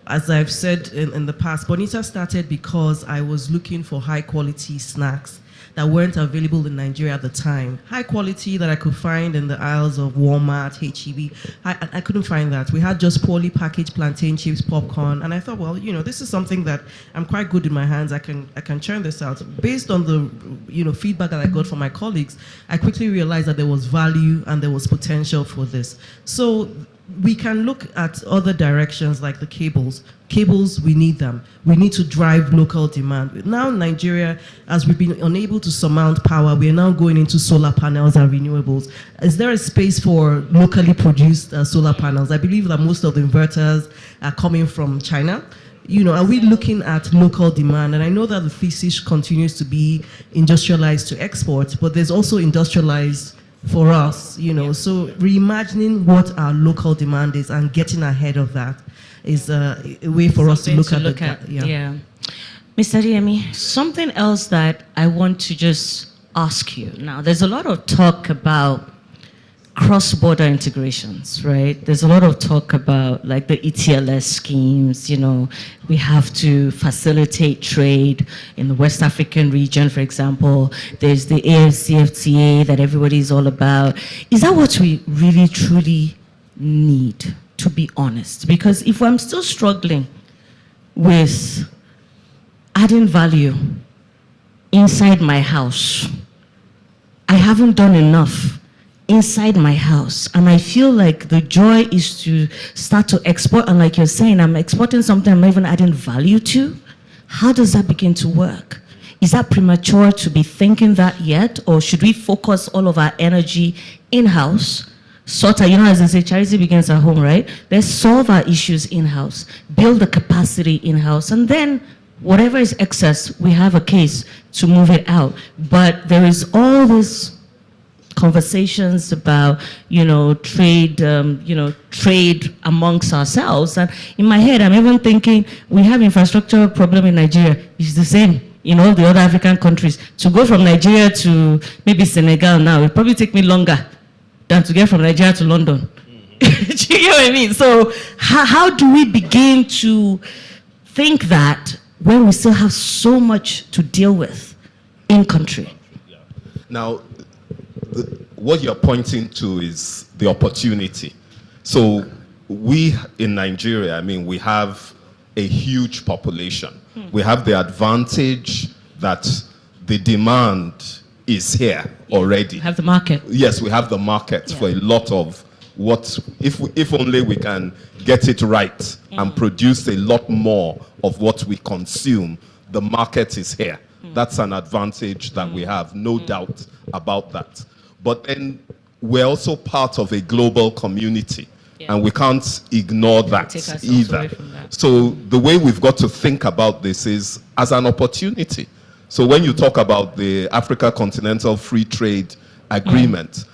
As I've said in the past, Bonita started because I was looking for high quality snacks that weren't available in Nigeria at the time. High quality that I could find in the aisles of Walmart, H-E-B. I couldn't find that. We had just poorly packaged plantain chips, popcorn, and I thought, well, this is something that I'm quite good in my hands. I can churn this out. Based on the feedback that I got from my colleagues, I quickly realized that there was value and there was potential for this. So we can look at other directions like the cables. Cables, we need them. We need to drive local demand. Now in Nigeria, as we've been unable to surmount power, we are now going into solar panels and renewables. Is there a space for locally produced solar panels? I believe that most of the inverters are coming from China. Are we looking at local demand? And I know that the thesis continues to be industrialized to export, but there's also industrialized for us, so reimagining what our local demand is and getting ahead of that is a way for us to look at. Yeah. Mr. Diemi, something else that I want to just ask you. Now, there's a lot of talk about cross-border integrations, right? There's a lot of talk about like the ETLS schemes, we have to facilitate trade in the West African region, for example. There's the AFCFTA that everybody's all about. Is that what we really, truly need, to be honest? Because if I'm still struggling with adding value inside my house, I haven't done enough inside my house, and I feel like the joy is to start to export, and like you're saying, I'm exporting something I'm not even adding value to. How does that begin to work? Is that premature to be thinking that yet? Or should we focus all of our energy in-house? Sort of, as they say, charity begins at home, right? Let's solve our issues in-house, build the capacity in-house, and then whatever is excess, we have a case to move it out. But there is all this conversations about, trade, trade amongst ourselves. And in my head, I'm even thinking we have infrastructure problem in Nigeria. It's the same in all the other African countries. To go from Nigeria to maybe Senegal now, it'll probably take me longer than to get from Nigeria to London. Do you get what I mean? So how do we begin to think that when we still have so much to deal with in country? Now, what you're pointing to is the opportunity. So we in Nigeria, we have a huge population. We have the advantage that the demand is here already. Have the market. Yes, we have the market for a lot of what, if only we can get it right and produce a lot more of what we consume, the market is here. That's an advantage that we have, no doubt about that. But then we're also part of a global community, and we can't ignore that either. So the way we've got to think about this is as an opportunity. So when you talk about the Africa Continental Free Trade Agreement,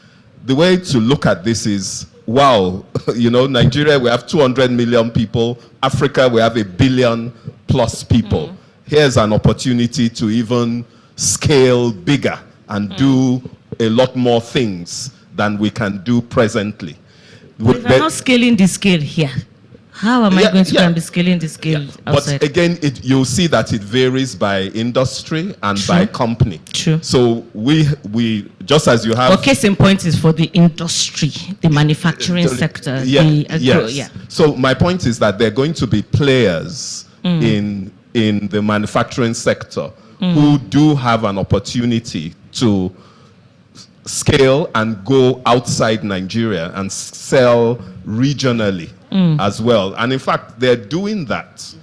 the way to look at this is, wow, Nigeria, we have 200 million people. Africa, we have 1 billion plus people. Here's an opportunity to even scale bigger and do a lot more things than we can do presently. But if I'm not scaling the scale here, how am I going to be scaling the scale outside? But again, you'll see that it varies by industry and by company. True. So we just as you have... Well, case in point is for the industry, the manufacturing sector. Yes. So my point is that there are going to be players in the manufacturing sector who do have an opportunity to scale and go outside Nigeria and sell regionally as well. And in fact, they're doing that.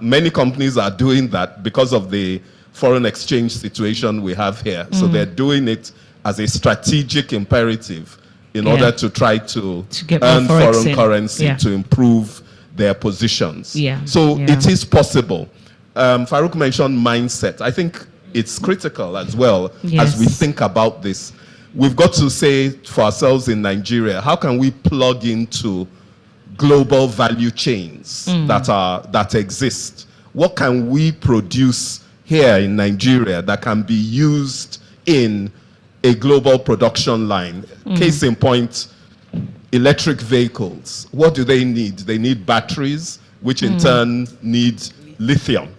Many companies are doing that because of the foreign exchange situation we have here. So they're doing it as a strategic imperative in order to try to earn foreign currency to improve their positions. So it is possible. Farouk mentioned mindset. I think it's critical as well as we think about this. We've got to say for ourselves in Nigeria, how can we plug into global value chains that exist? What can we produce here in Nigeria that can be used in a global production line? Case in point, electric vehicles. What do they need? They need batteries, which in turn need lithium.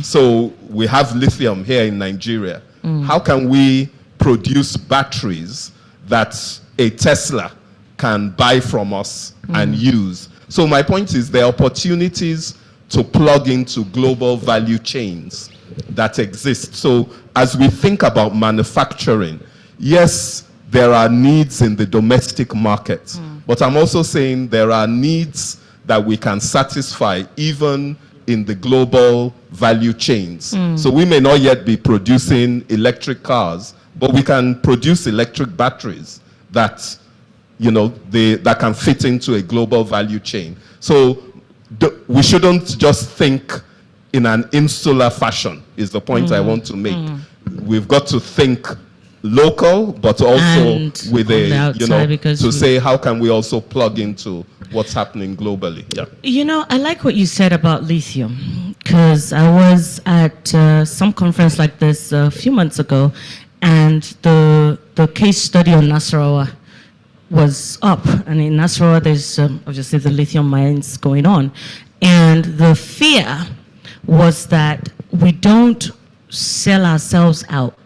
So we have lithium here in Nigeria. How can we produce batteries that a Tesla can buy from us and use? So my point is there are opportunities to plug into global value chains that exist. So as we think about manufacturing, yes, there are needs in the domestic market, but I'm also saying there are needs that we can satisfy even in the global value chains. So we may not yet be producing electric cars, but we can produce electric batteries that, that can fit into a global value chain. So we shouldn't just think in an insular fashion, is the point I want to make. We've got to think local, but also with to say how can we also plug into what's happening globally. I like what you said about lithium, because I was at some conference like this a few months ago, and the case study on Nasarawa was up. And in Nasarawa, there's obviously the lithium mines going on. And the fear was that we don't sell ourselves out.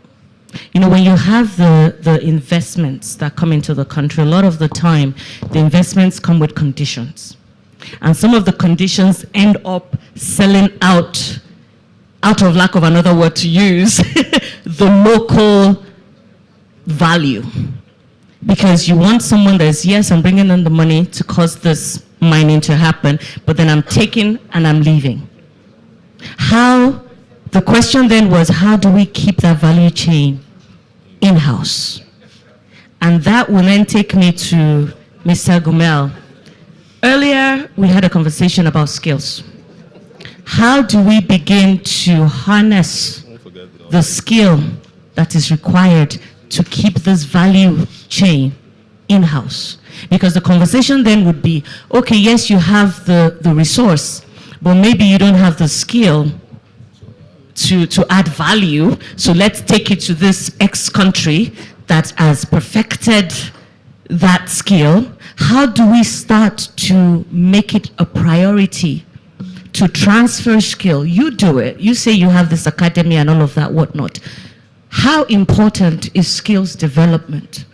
When you have the investments that come into the country, a lot of the time, the investments come with conditions. And some of the conditions end up selling out of lack of another word to use, the local value. Because you want someone that's, yes, I'm bringing in the money to cause this mining to happen, but then I'm taking and I'm leaving. How The question then was, how do we keep that value chain in-house? And that will then take me to Mr. Gumel. Earlier, we had a conversation about skills. How do we begin to harness the skill that is required to keep this value chain in-house? Because the conversation then would be, okay, yes, you have the resource, but maybe you don't have the skill to add value. So let's take it to this X country that has perfected that skill. How do we start to make it a priority to transfer skill? You do it. You say you have this academy and all of that, whatnot. How important is skills development?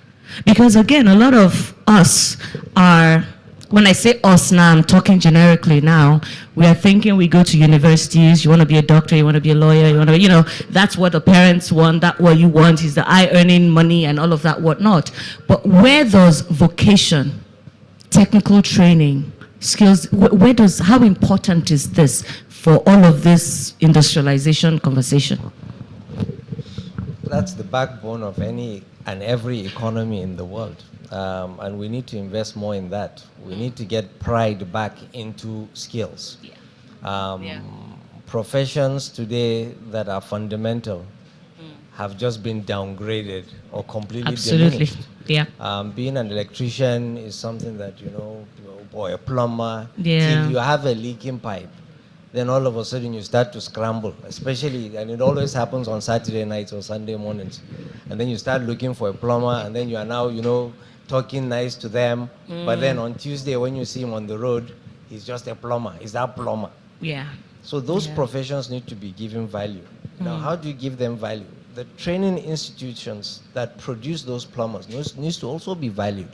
Because again, a lot of us are, when I say us now, I'm talking generically now, we are thinking we go to universities, you want to be a doctor, you want to be a lawyer, you want to, that's what the parents want, that what you want is the eye earning money and all of that, whatnot. But where does vocation, technical training, skills, how important is this for all of this industrialization conversation? That's the backbone of any and every economy in the world. And we need to invest more in that. We need to get pride back into skills. Professions today that are fundamental have just been downgraded or completely diminished. Being an electrician is something that, or a plumber, till you have a leaking pipe, then all of a sudden you start to scramble, especially, and it always happens on Saturday nights or Sunday mornings. And then you start looking for a plumber, and then you are now, talking nice to them. But then on Tuesday, when you see him on the road, he's just a plumber. He's that plumber. Yeah. So those professions need to be given value. Now, how do you give them value? The training institutions that produce those plumbers needs to also be valued.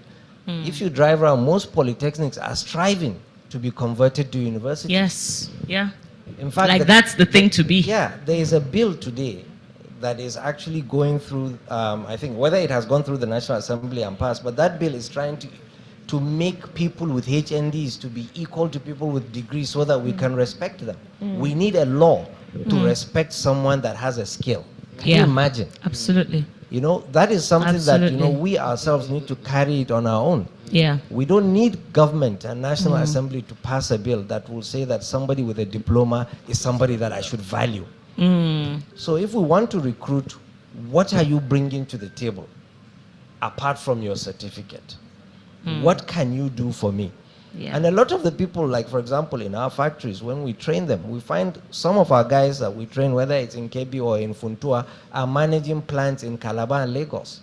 If you drive around, most polytechnics are striving to be converted to universities. Yes, yeah. In fact, that's the thing to be. Yeah, there is a bill today that is actually going through, I think, whether it has gone through the National Assembly and passed, but that bill is trying to make people with HNDs to be equal to people with degrees so that we can respect them. We need a law to respect someone that has a skill. Can you imagine? Absolutely. That is something that, we ourselves need to carry it on our own. Yeah. We don't need government and National Assembly to pass a bill that will say that somebody with a diploma is somebody that I should value. So if we want to recruit, what are you bringing to the table apart from your certificate? What can you do for me? Yeah. And a lot of the people, like for example, in our factories, when we train them, we find some of our guys that we train, whether it's in Kebbi or in Funtua, are managing plants in Calabar and Lagos.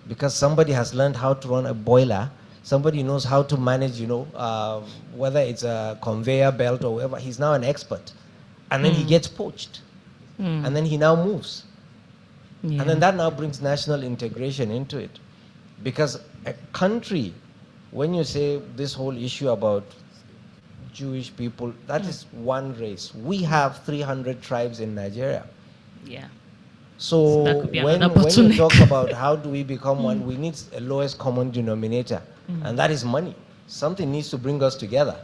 Because somebody has learned how to run a boiler, somebody knows how to manage, whether it's a conveyor belt or whatever, he's now an expert. And then he gets poached. And then he now moves. And then that now brings national integration into it. Because a country, when you say this whole issue about Jewish people, that is one race. We have 300 tribes in Nigeria. Yeah. So when you talk about how do we become one, we need a lowest common denominator. And that is money. Something needs to bring us together.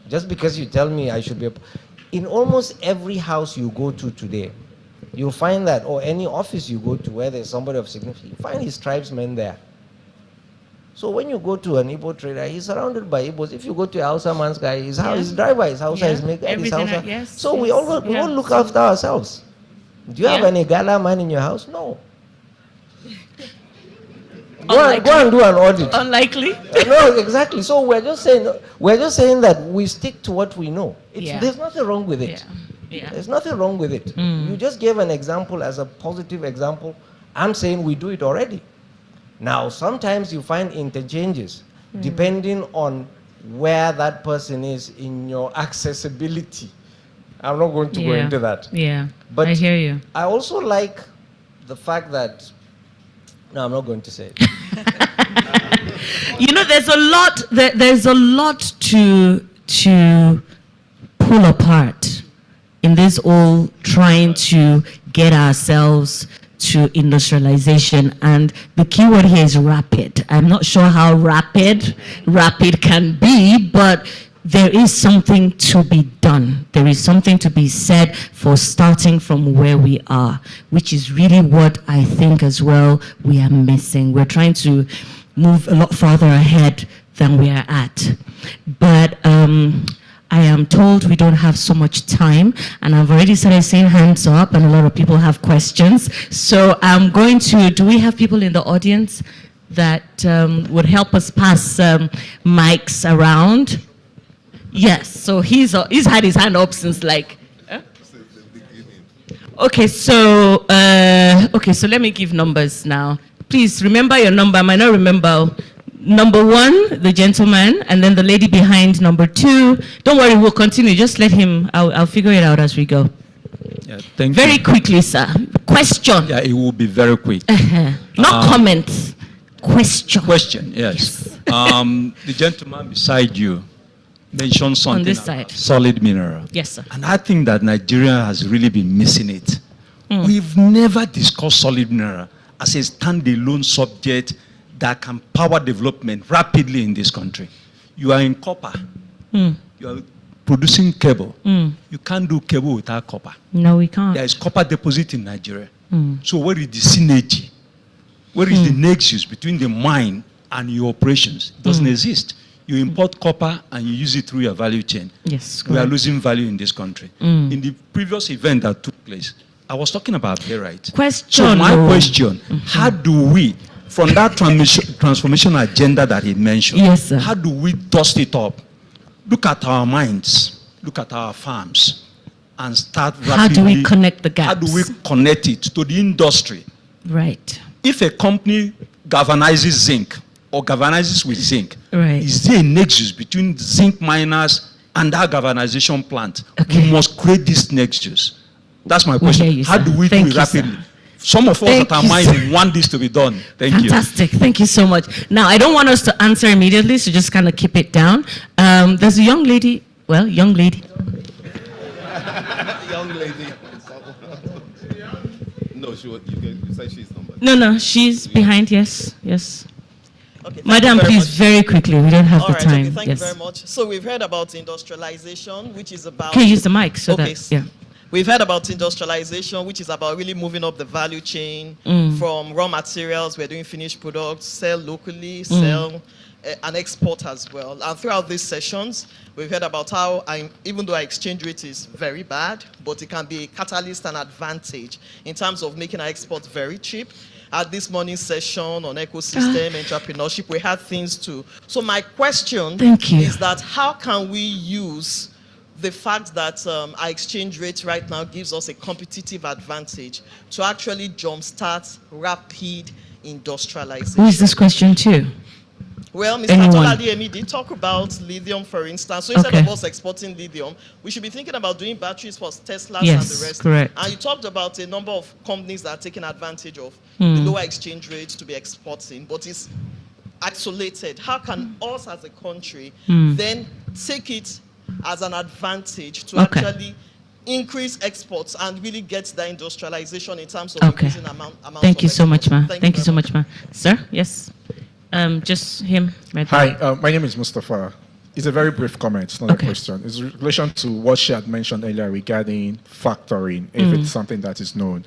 Just because you tell me I should be... In almost every house you go to today, you'll find that, or any office you go to where there's somebody of significance, you find his tribesmen there. So when you go to an Igbo trader, he's surrounded by Igbos. If you go to a Hausa man's guy, his house, his driver, his house, his maker, his house. So we all look after ourselves. Do you have any Gala man in your house? No. Go and do an audit. Unlikely. No, exactly. So we're just saying that we stick to what we know. There's nothing wrong with it. There's nothing wrong with it. You just gave an example as a positive example. I'm saying we do it already. Now, sometimes you find interchanges depending on where that person is in your accessibility. I'm not going to go into that. Yeah, but I hear you. I also like the fact that, no, I'm not going to say it. There's a lot to pull apart in this all trying to get ourselves to industrialization, and the key word here is rapid. I'm not sure how rapid can be, but there is something to be done. There is something to be said for starting from where we are, which is really what I think as well we are missing. We're trying to move a lot farther ahead than we are at. But I am told we don't have so much time, and I've already started seeing hands up, and a lot of people have questions. So I'm going to, do we have people in the audience that would help us pass mics around? Yes, so he's had his hand up since like, okay, so let me give numbers now. Please remember your number. I might not remember. Number 1, the gentleman, and then the lady behind number 2. Don't worry, we'll continue. Just let him, I'll figure it out as we go. Yeah, thank very you. Quickly, sir. Question. Yeah, it will be very quick. Not comment. Question. Question, yes. The gentleman beside you mentioned something on this about side. Solid mineral. Yes, sir. And I think that Nigeria has really been missing it. We've never discussed solid mineral as a standalone subject that can power development rapidly in this country. You are in copper. You are producing cable. You can't do cable without copper. No, we can't. There is copper deposit in Nigeria. So where is the synergy? Where is the nexus between the mine and your operations? It doesn't exist. You import copper and you use it through your value chain. Yes, we are losing value in this country. In the previous event that took place, I was talking about pay rights. Question. So my question, how do we, from that transformation agenda that he mentioned, yes, sir, how do we dust it up? Look at our mines, look at our farms, and start rapidly. How do we connect the gaps? How do we connect it to the industry? Right. If a company galvanizes zinc or galvanizes with zinc, right, is there a nexus between zinc miners and that galvanization plant? Okay. We must create this nexus. That's my question. You, how do we do it rapidly? Some of us that are mining want this to be done. Thank you. Fantastic. Thank you so much. Now, I don't want us to answer immediately, so just kind of keep it down. There's a young lady. Well, young lady. Young lady. No, you said she's number. No, she's behind. Yes, yes. Okay, Madam, please, very quickly. We don't have all the right, time. Okay, thank yes. you very much. So we've heard about industrialization, which is about... Can you use the mic so that, yeah. We've heard about industrialization, which is about really moving up the value chain from raw materials, we're doing finished products, sell locally, sell and export as well. And throughout these sessions, we've heard about how, even though our exchange rate is very bad, but it can be a catalyst and advantage in terms of making our exports very cheap. At this morning's session on ecosystem entrepreneurship, we had things too. So my question is that how can we use the fact that our exchange rate right now gives us a competitive advantage to actually jumpstart rapid industrialization? Who is this question to? Well, Mr. Toladiemi did talk about lithium, for instance. So instead of us exporting lithium, we should be thinking about doing batteries for Tesla and the rest. Correct. And you talked about a number of companies that are taking advantage of the lower exchange rate to be exporting, but it's isolated. How can us as a country then take it as an advantage to actually increase exports and really get the industrialization in terms of increasing amount Thank you so much, ma. Thank you so much, ma. Sir, yes. Just him. Right. Hi, my name is Mustafa. It's a very brief comment, it's not a question. It's in relation to what she had mentioned earlier regarding factoring, if it's something that is known.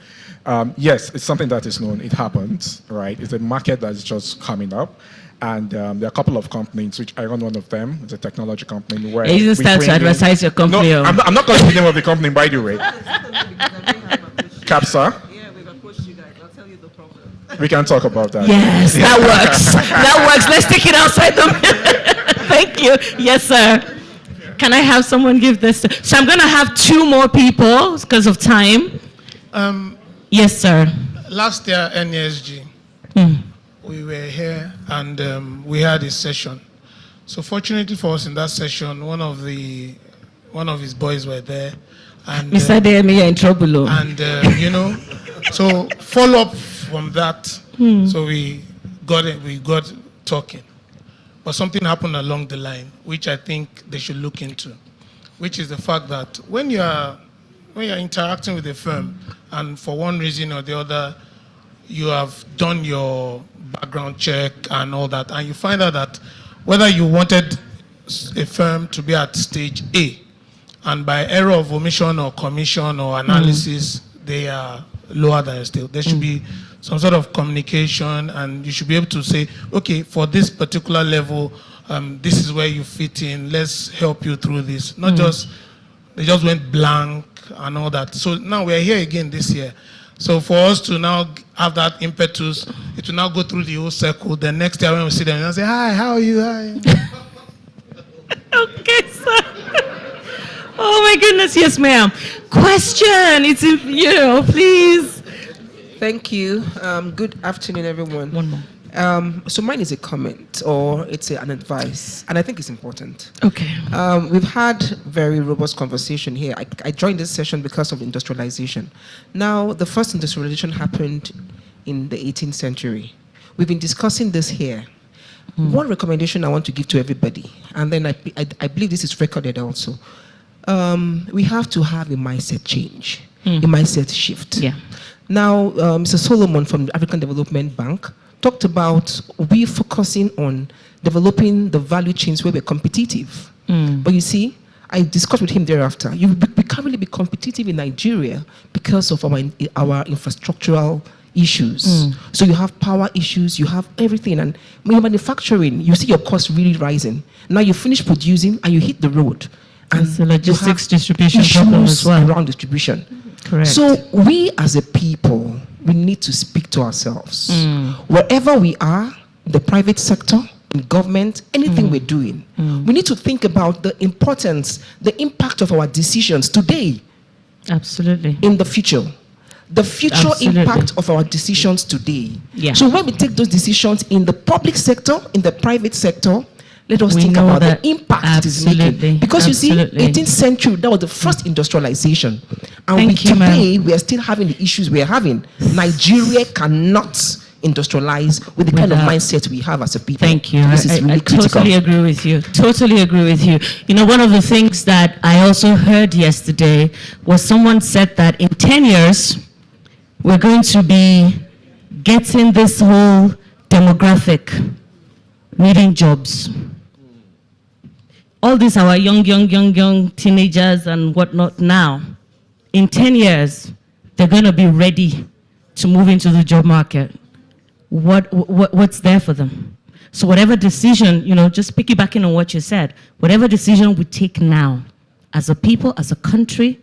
Yes, it's something that is known. It happens, right? It's a market that is just coming up. And there are a couple of companies, which I run one of them. It's a technology company where you didn't start to advertise your company. No, I'm not calling the name of the company, by the way. Capsa. Yeah, we've approached you guys. I'll tell you the problem. We can talk about that. Yes, that works. That works. Let's take it outside the... Thank you. Yes, sir. Can I have someone give this? So I'm going to have 2 more people because of time. Yes, sir. Last year, NESG, we were here and we had a session. So fortunately for us in that session, one of his boys were there. And Mr. Deyemi, you're in trouble. And you know, so follow up from that. So we got talking. But something happened along the line, which I think they should look into, which is the fact that when you're interacting with a firm and for one reason or the other, you have done your background check and all that, and you find out that whether you wanted a firm to be at stage A, and by error of omission or commission or analysis, they are lower than stage. There should be some sort of communication, and you should be able to say, okay, for this particular level, this is where you fit in. Let's help you through this. Not just they just went blank and all that. So now we're here again this year. So for us to now have that impetus, it will now go through the whole circle. The next year when we see them, they'll say, hi, how are you? Hi. Okay, sir. Oh my goodness, yes, ma'am. Question, it's, please. Thank you. Good afternoon, everyone. One more. So mine is a comment, or it's an advice, and I think it's important. Okay. We've had very robust conversation here. I joined this session because of industrialization. Now, the first industrialization happened in the 18th century. We've been discussing this here. One recommendation I want to give to everybody, and then I believe this is recorded also. We have to have a mindset change, a mindset shift. Yeah. Now, Mr. Solomon from the African Development Bank talked about we focusing on developing the value chains where we're competitive. But you see, I discussed with him thereafter. We can't really be competitive in Nigeria because of our infrastructural issues. So you have power issues, you have everything. And when you're manufacturing, you see your costs really rising. Now you finish producing and you hit the road. And the logistics distribution problem as well. Around distribution. Correct. So we as a people, we need to speak to ourselves. Wherever we are, the private sector, in government, anything we're doing, we need to think about the importance, the impact of our decisions today. Absolutely. In the future. The future impact of our decisions today. Yeah. So when we take those decisions in the public sector, in the private sector, let us think about the impact it is making. Because you see, 18th century, that was the first industrialization. And today, we are still having the issues we are having. Nigeria cannot industrialize with the kind of mindset we have as a people. Thank you. This is really I totally agree with you. Totally agree with you. You know, one of the things that I also heard yesterday was someone said that in 10 years, we're going to be getting this whole demographic needing jobs. All these our young teenagers and whatnot now, in 10 years, they're going to be ready to move into the job market. What's there for them? So whatever decision, just piggybacking on what you said, whatever decision we take now, as a people, as a country,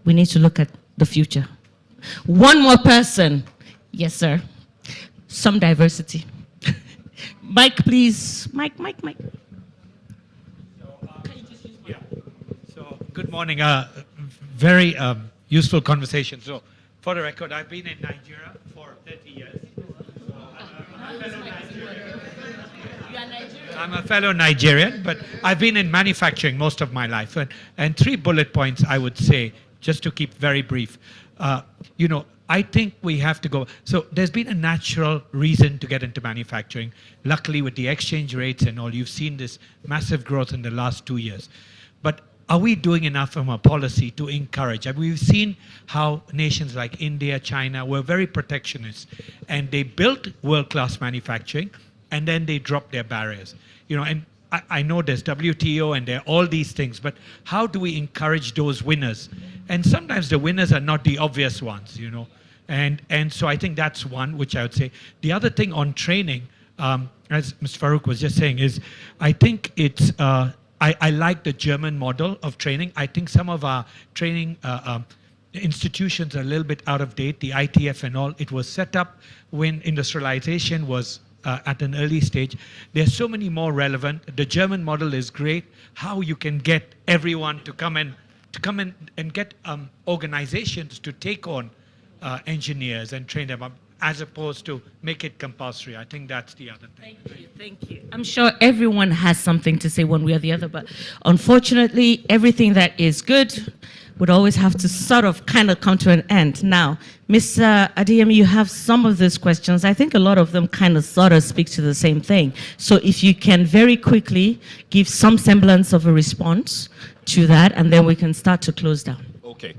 we need to look at the future. One more person. Yes, sir. Some diversity. Mike, please. Mike. Good morning. Very useful conversation. So, for the record, I've been in Nigeria for 30 years. I'm a fellow Nigerian, but I've been in manufacturing most of my life. And 3 bullet points I would say, just to keep very brief. I think we have to go. So there's been a natural reason to get into manufacturing. Luckily, with the exchange rates and all, you've seen this massive growth in the last 2 years. But are we doing enough from a policy to encourage? We've seen how nations like India, China were very protectionist, and they built world-class manufacturing, and then they dropped their barriers. And I know there's WTO and there are all these things, but how do we encourage those winners? And sometimes the winners are not the obvious ones, And so I think that's one which I would say. The other thing on training, as Mr. Farouk was just saying, is I think it's, I like the German model of training. I think some of our training institutions are a little bit out of date, the ITF and all. It was set up when industrialization was at an early stage. There's so many more relevant. The German model is great. How you can get everyone to come in and get organizations to take on engineers and train them up, as opposed to make it compulsory. I think that's the other thing. Thank you. I'm sure everyone has something to say one way or the other, but unfortunately, everything that is good would always have to sort of kind of come to an end. Now, Mr. Adeyemi, you have some of these questions. I think a lot of them kind of sort of speak to the same thing. So if you can very quickly give some semblance of a response to that, and then we can start to close down. Okay.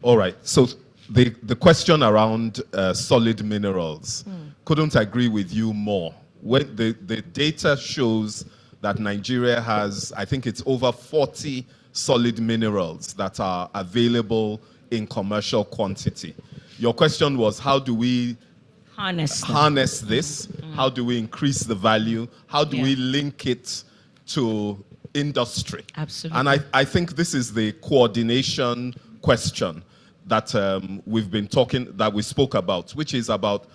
All right. So the question around solid minerals, couldn't agree with you more. When the data shows that Nigeria has, I think it's over 40 solid minerals that are available in commercial quantity. Your question was, how do we harness this? How do we increase the value? How do we link it to industry? Absolutely. And I think this is the coordination question that we spoke about, which is about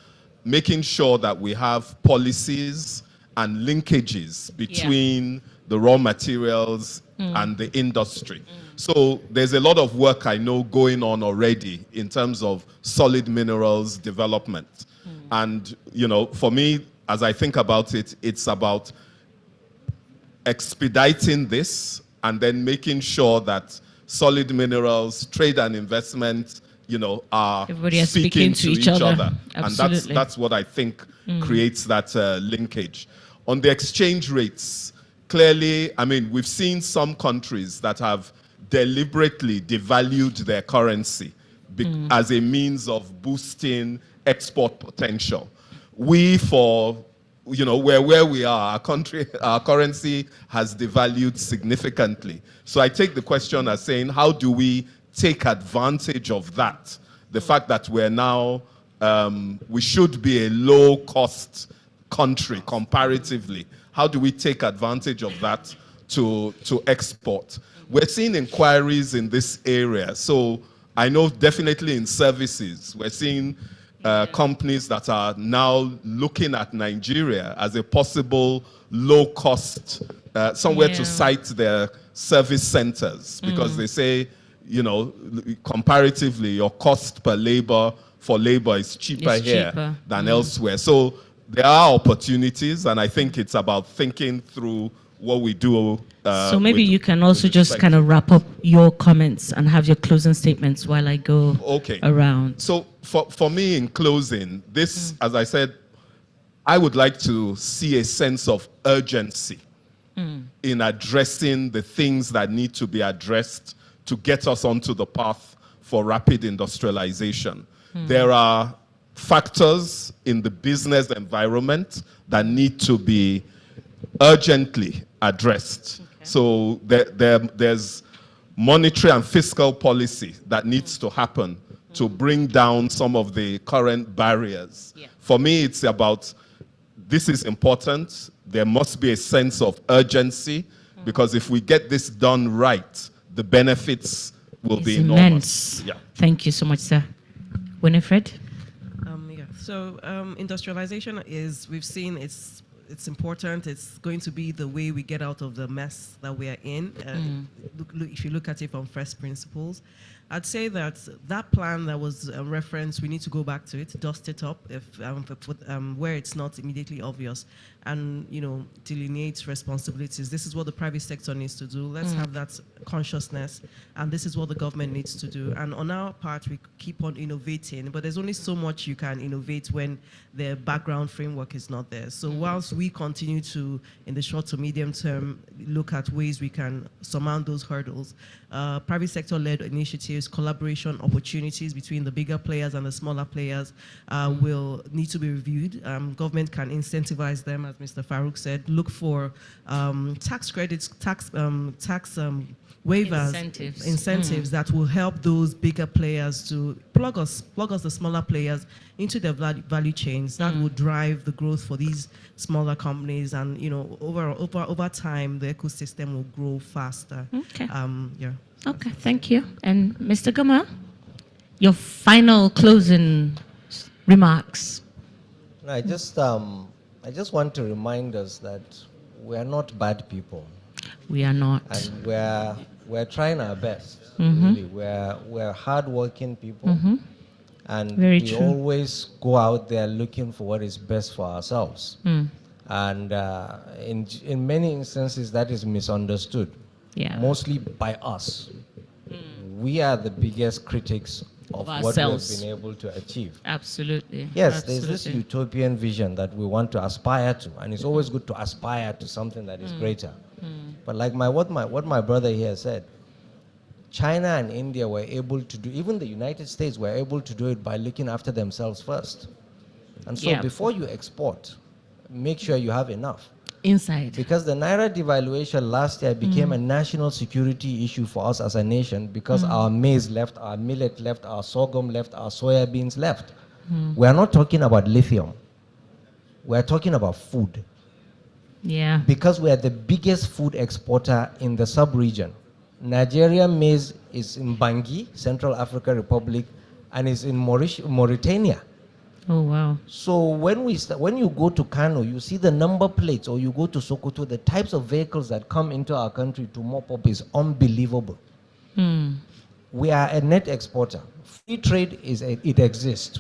making sure that we have policies and linkages between the raw materials and the industry. So there's a lot of work I know going on already in terms of solid minerals development. And, you know, for me, as I think about it, it's about expediting this and then making sure that solid minerals, trade and investment, you know, are speaking to each other. And that's what I think creates that linkage. On the exchange rates, clearly, I mean, we've seen some countries that have deliberately devalued their currency as a means of boosting export potential. We, for, you know, where we are, our currency has devalued significantly. So I take the question as saying, how do we take advantage of that? The fact that we're now, we should be a low-cost country comparatively. How do we take advantage of that to export? We're seeing inquiries in this area. So I know definitely in services, we're seeing companies that are now looking at Nigeria as a possible low-cost, somewhere to site their service centers, because they say, you know, comparatively, your cost per labor for labor is cheaper here than elsewhere. So there are opportunities, and I think it's about thinking through what we do. So maybe you can also just kind of wrap up your comments and have your closing statements while I go around. So for me, in closing, this, as I said, I would like to see a sense of urgency in addressing the things that need to be addressed to get us onto the path for rapid industrialization. There are factors in the business environment that need to be urgently addressed. So there's monetary and fiscal policy that needs to happen to bring down some of the current barriers. For me, it's about, this is important. There must be a sense of urgency, because if we get this done right, the benefits will be enormous. Thank you so much, sir. Winifred? So industrialization is, we've seen it's important. It's going to be the way we get out of the mess that we are in. Look, if you look at it from first principles, I'd say that that plan that was referenced, we need to go back to it, dust it up where it's not immediately obvious, and, you know, delineate responsibilities. This is what the private sector needs to do. Let's have that consciousness, and this is what the government needs to do. And on our part, we keep on innovating, but there's only so much you can innovate when the background framework is not there. So whilst we continue to, in the short to medium term, look at ways we can surmount those hurdles, private sector-led initiatives, collaboration opportunities between the bigger players and the smaller players will need to be reviewed. Government can incentivize them, as Mr. Farouk said, look for tax credits, tax waivers, incentives that will help those bigger players to plug us the smaller players into their value chains. That will drive the growth for these smaller companies, and, you know, over time the ecosystem will grow faster. Okay, thank you. And Mr. Gamal, your final closing remarks. I just want to remind us that we are not bad people. We are not. And we're trying our best. Really. We're hardworking people. And we always go out there looking for what is best for ourselves. And in many instances, that is misunderstood. Mostly by us. We are the biggest critics of what we've been able to achieve. Absolutely. Yes, there's this utopian vision that we want to aspire to, and it's always good to aspire to something that is greater. But like what my brother here said, China and India were able to do, even the United States were able to do it by looking after themselves first. And so before you export, make sure you have enough. inside. Because the Naira devaluation last year became a national security issue for us as a nation because our maize left, our millet left, our sorghum left, our soya beans left. We are not talking about lithium. We are talking about food. Yeah. Because we are the biggest food exporter in the sub-region. Nigeria maize is in Bangui, Central African Republic, and is in Mauritania. Oh, wow. So when you go to Kano, you see the number plates, or you go to Sokoto, the types of vehicles that come into our country to mop up is unbelievable. We are a net exporter. Free trade it exists.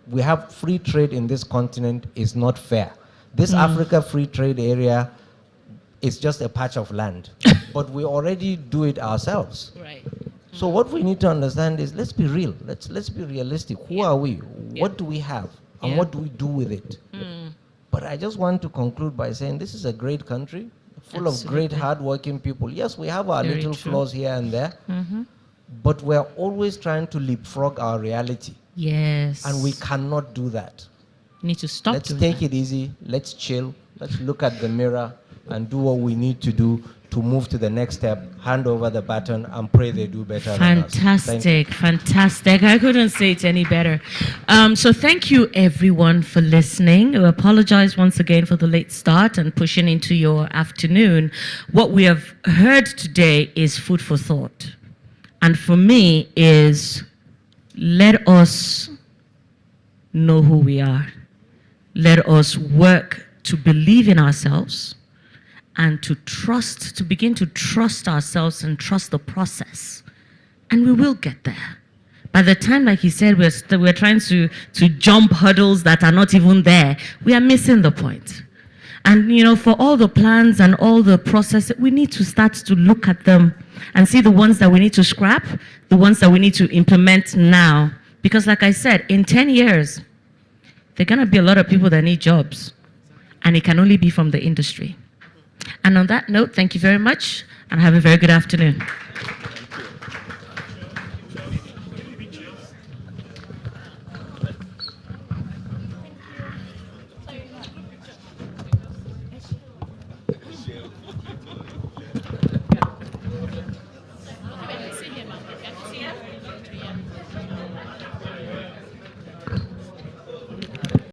We have free trade in this continent is not fair. This Africa Free Trade Area is just a patch of land, but we already do it ourselves. Right. So what we need to understand is, let's be real. Let's be realistic. Who are we? What do we have? And what do we do with it? But I just want to conclude by saying this is a great country, full of great, hardworking people. Yes, we have our Very little true. flaws here and there, but we're always trying to leapfrog our reality. Yes. And we cannot do that. Need to stop Let's doing take that. it easy. Let's chill. Let's look at the mirror and do what we need to do to move to the next step, hand over the baton, and pray they do better than us. Thank you. Fantastic. I couldn't say it any better. So thank you, everyone, for listening. I apologize once again for the late start and pushing into your afternoon. What we have heard today is food for thought. And for me is, let us know who we are. Let us work to believe in ourselves and to trust, to begin to trust ourselves and trust the process. And we will get there. By the time, like he said, we're trying to jump hurdles that are not even there, we are missing the point. And, you know, for all the plans and all the process, we need to start to look at them and see the ones that we need to scrap, the ones that we need to implement now. Because like I said, in 10 years, there are going to be a lot of people that need jobs. And it can only be from the industry. And on that note, thank you very much, and have a very good afternoon.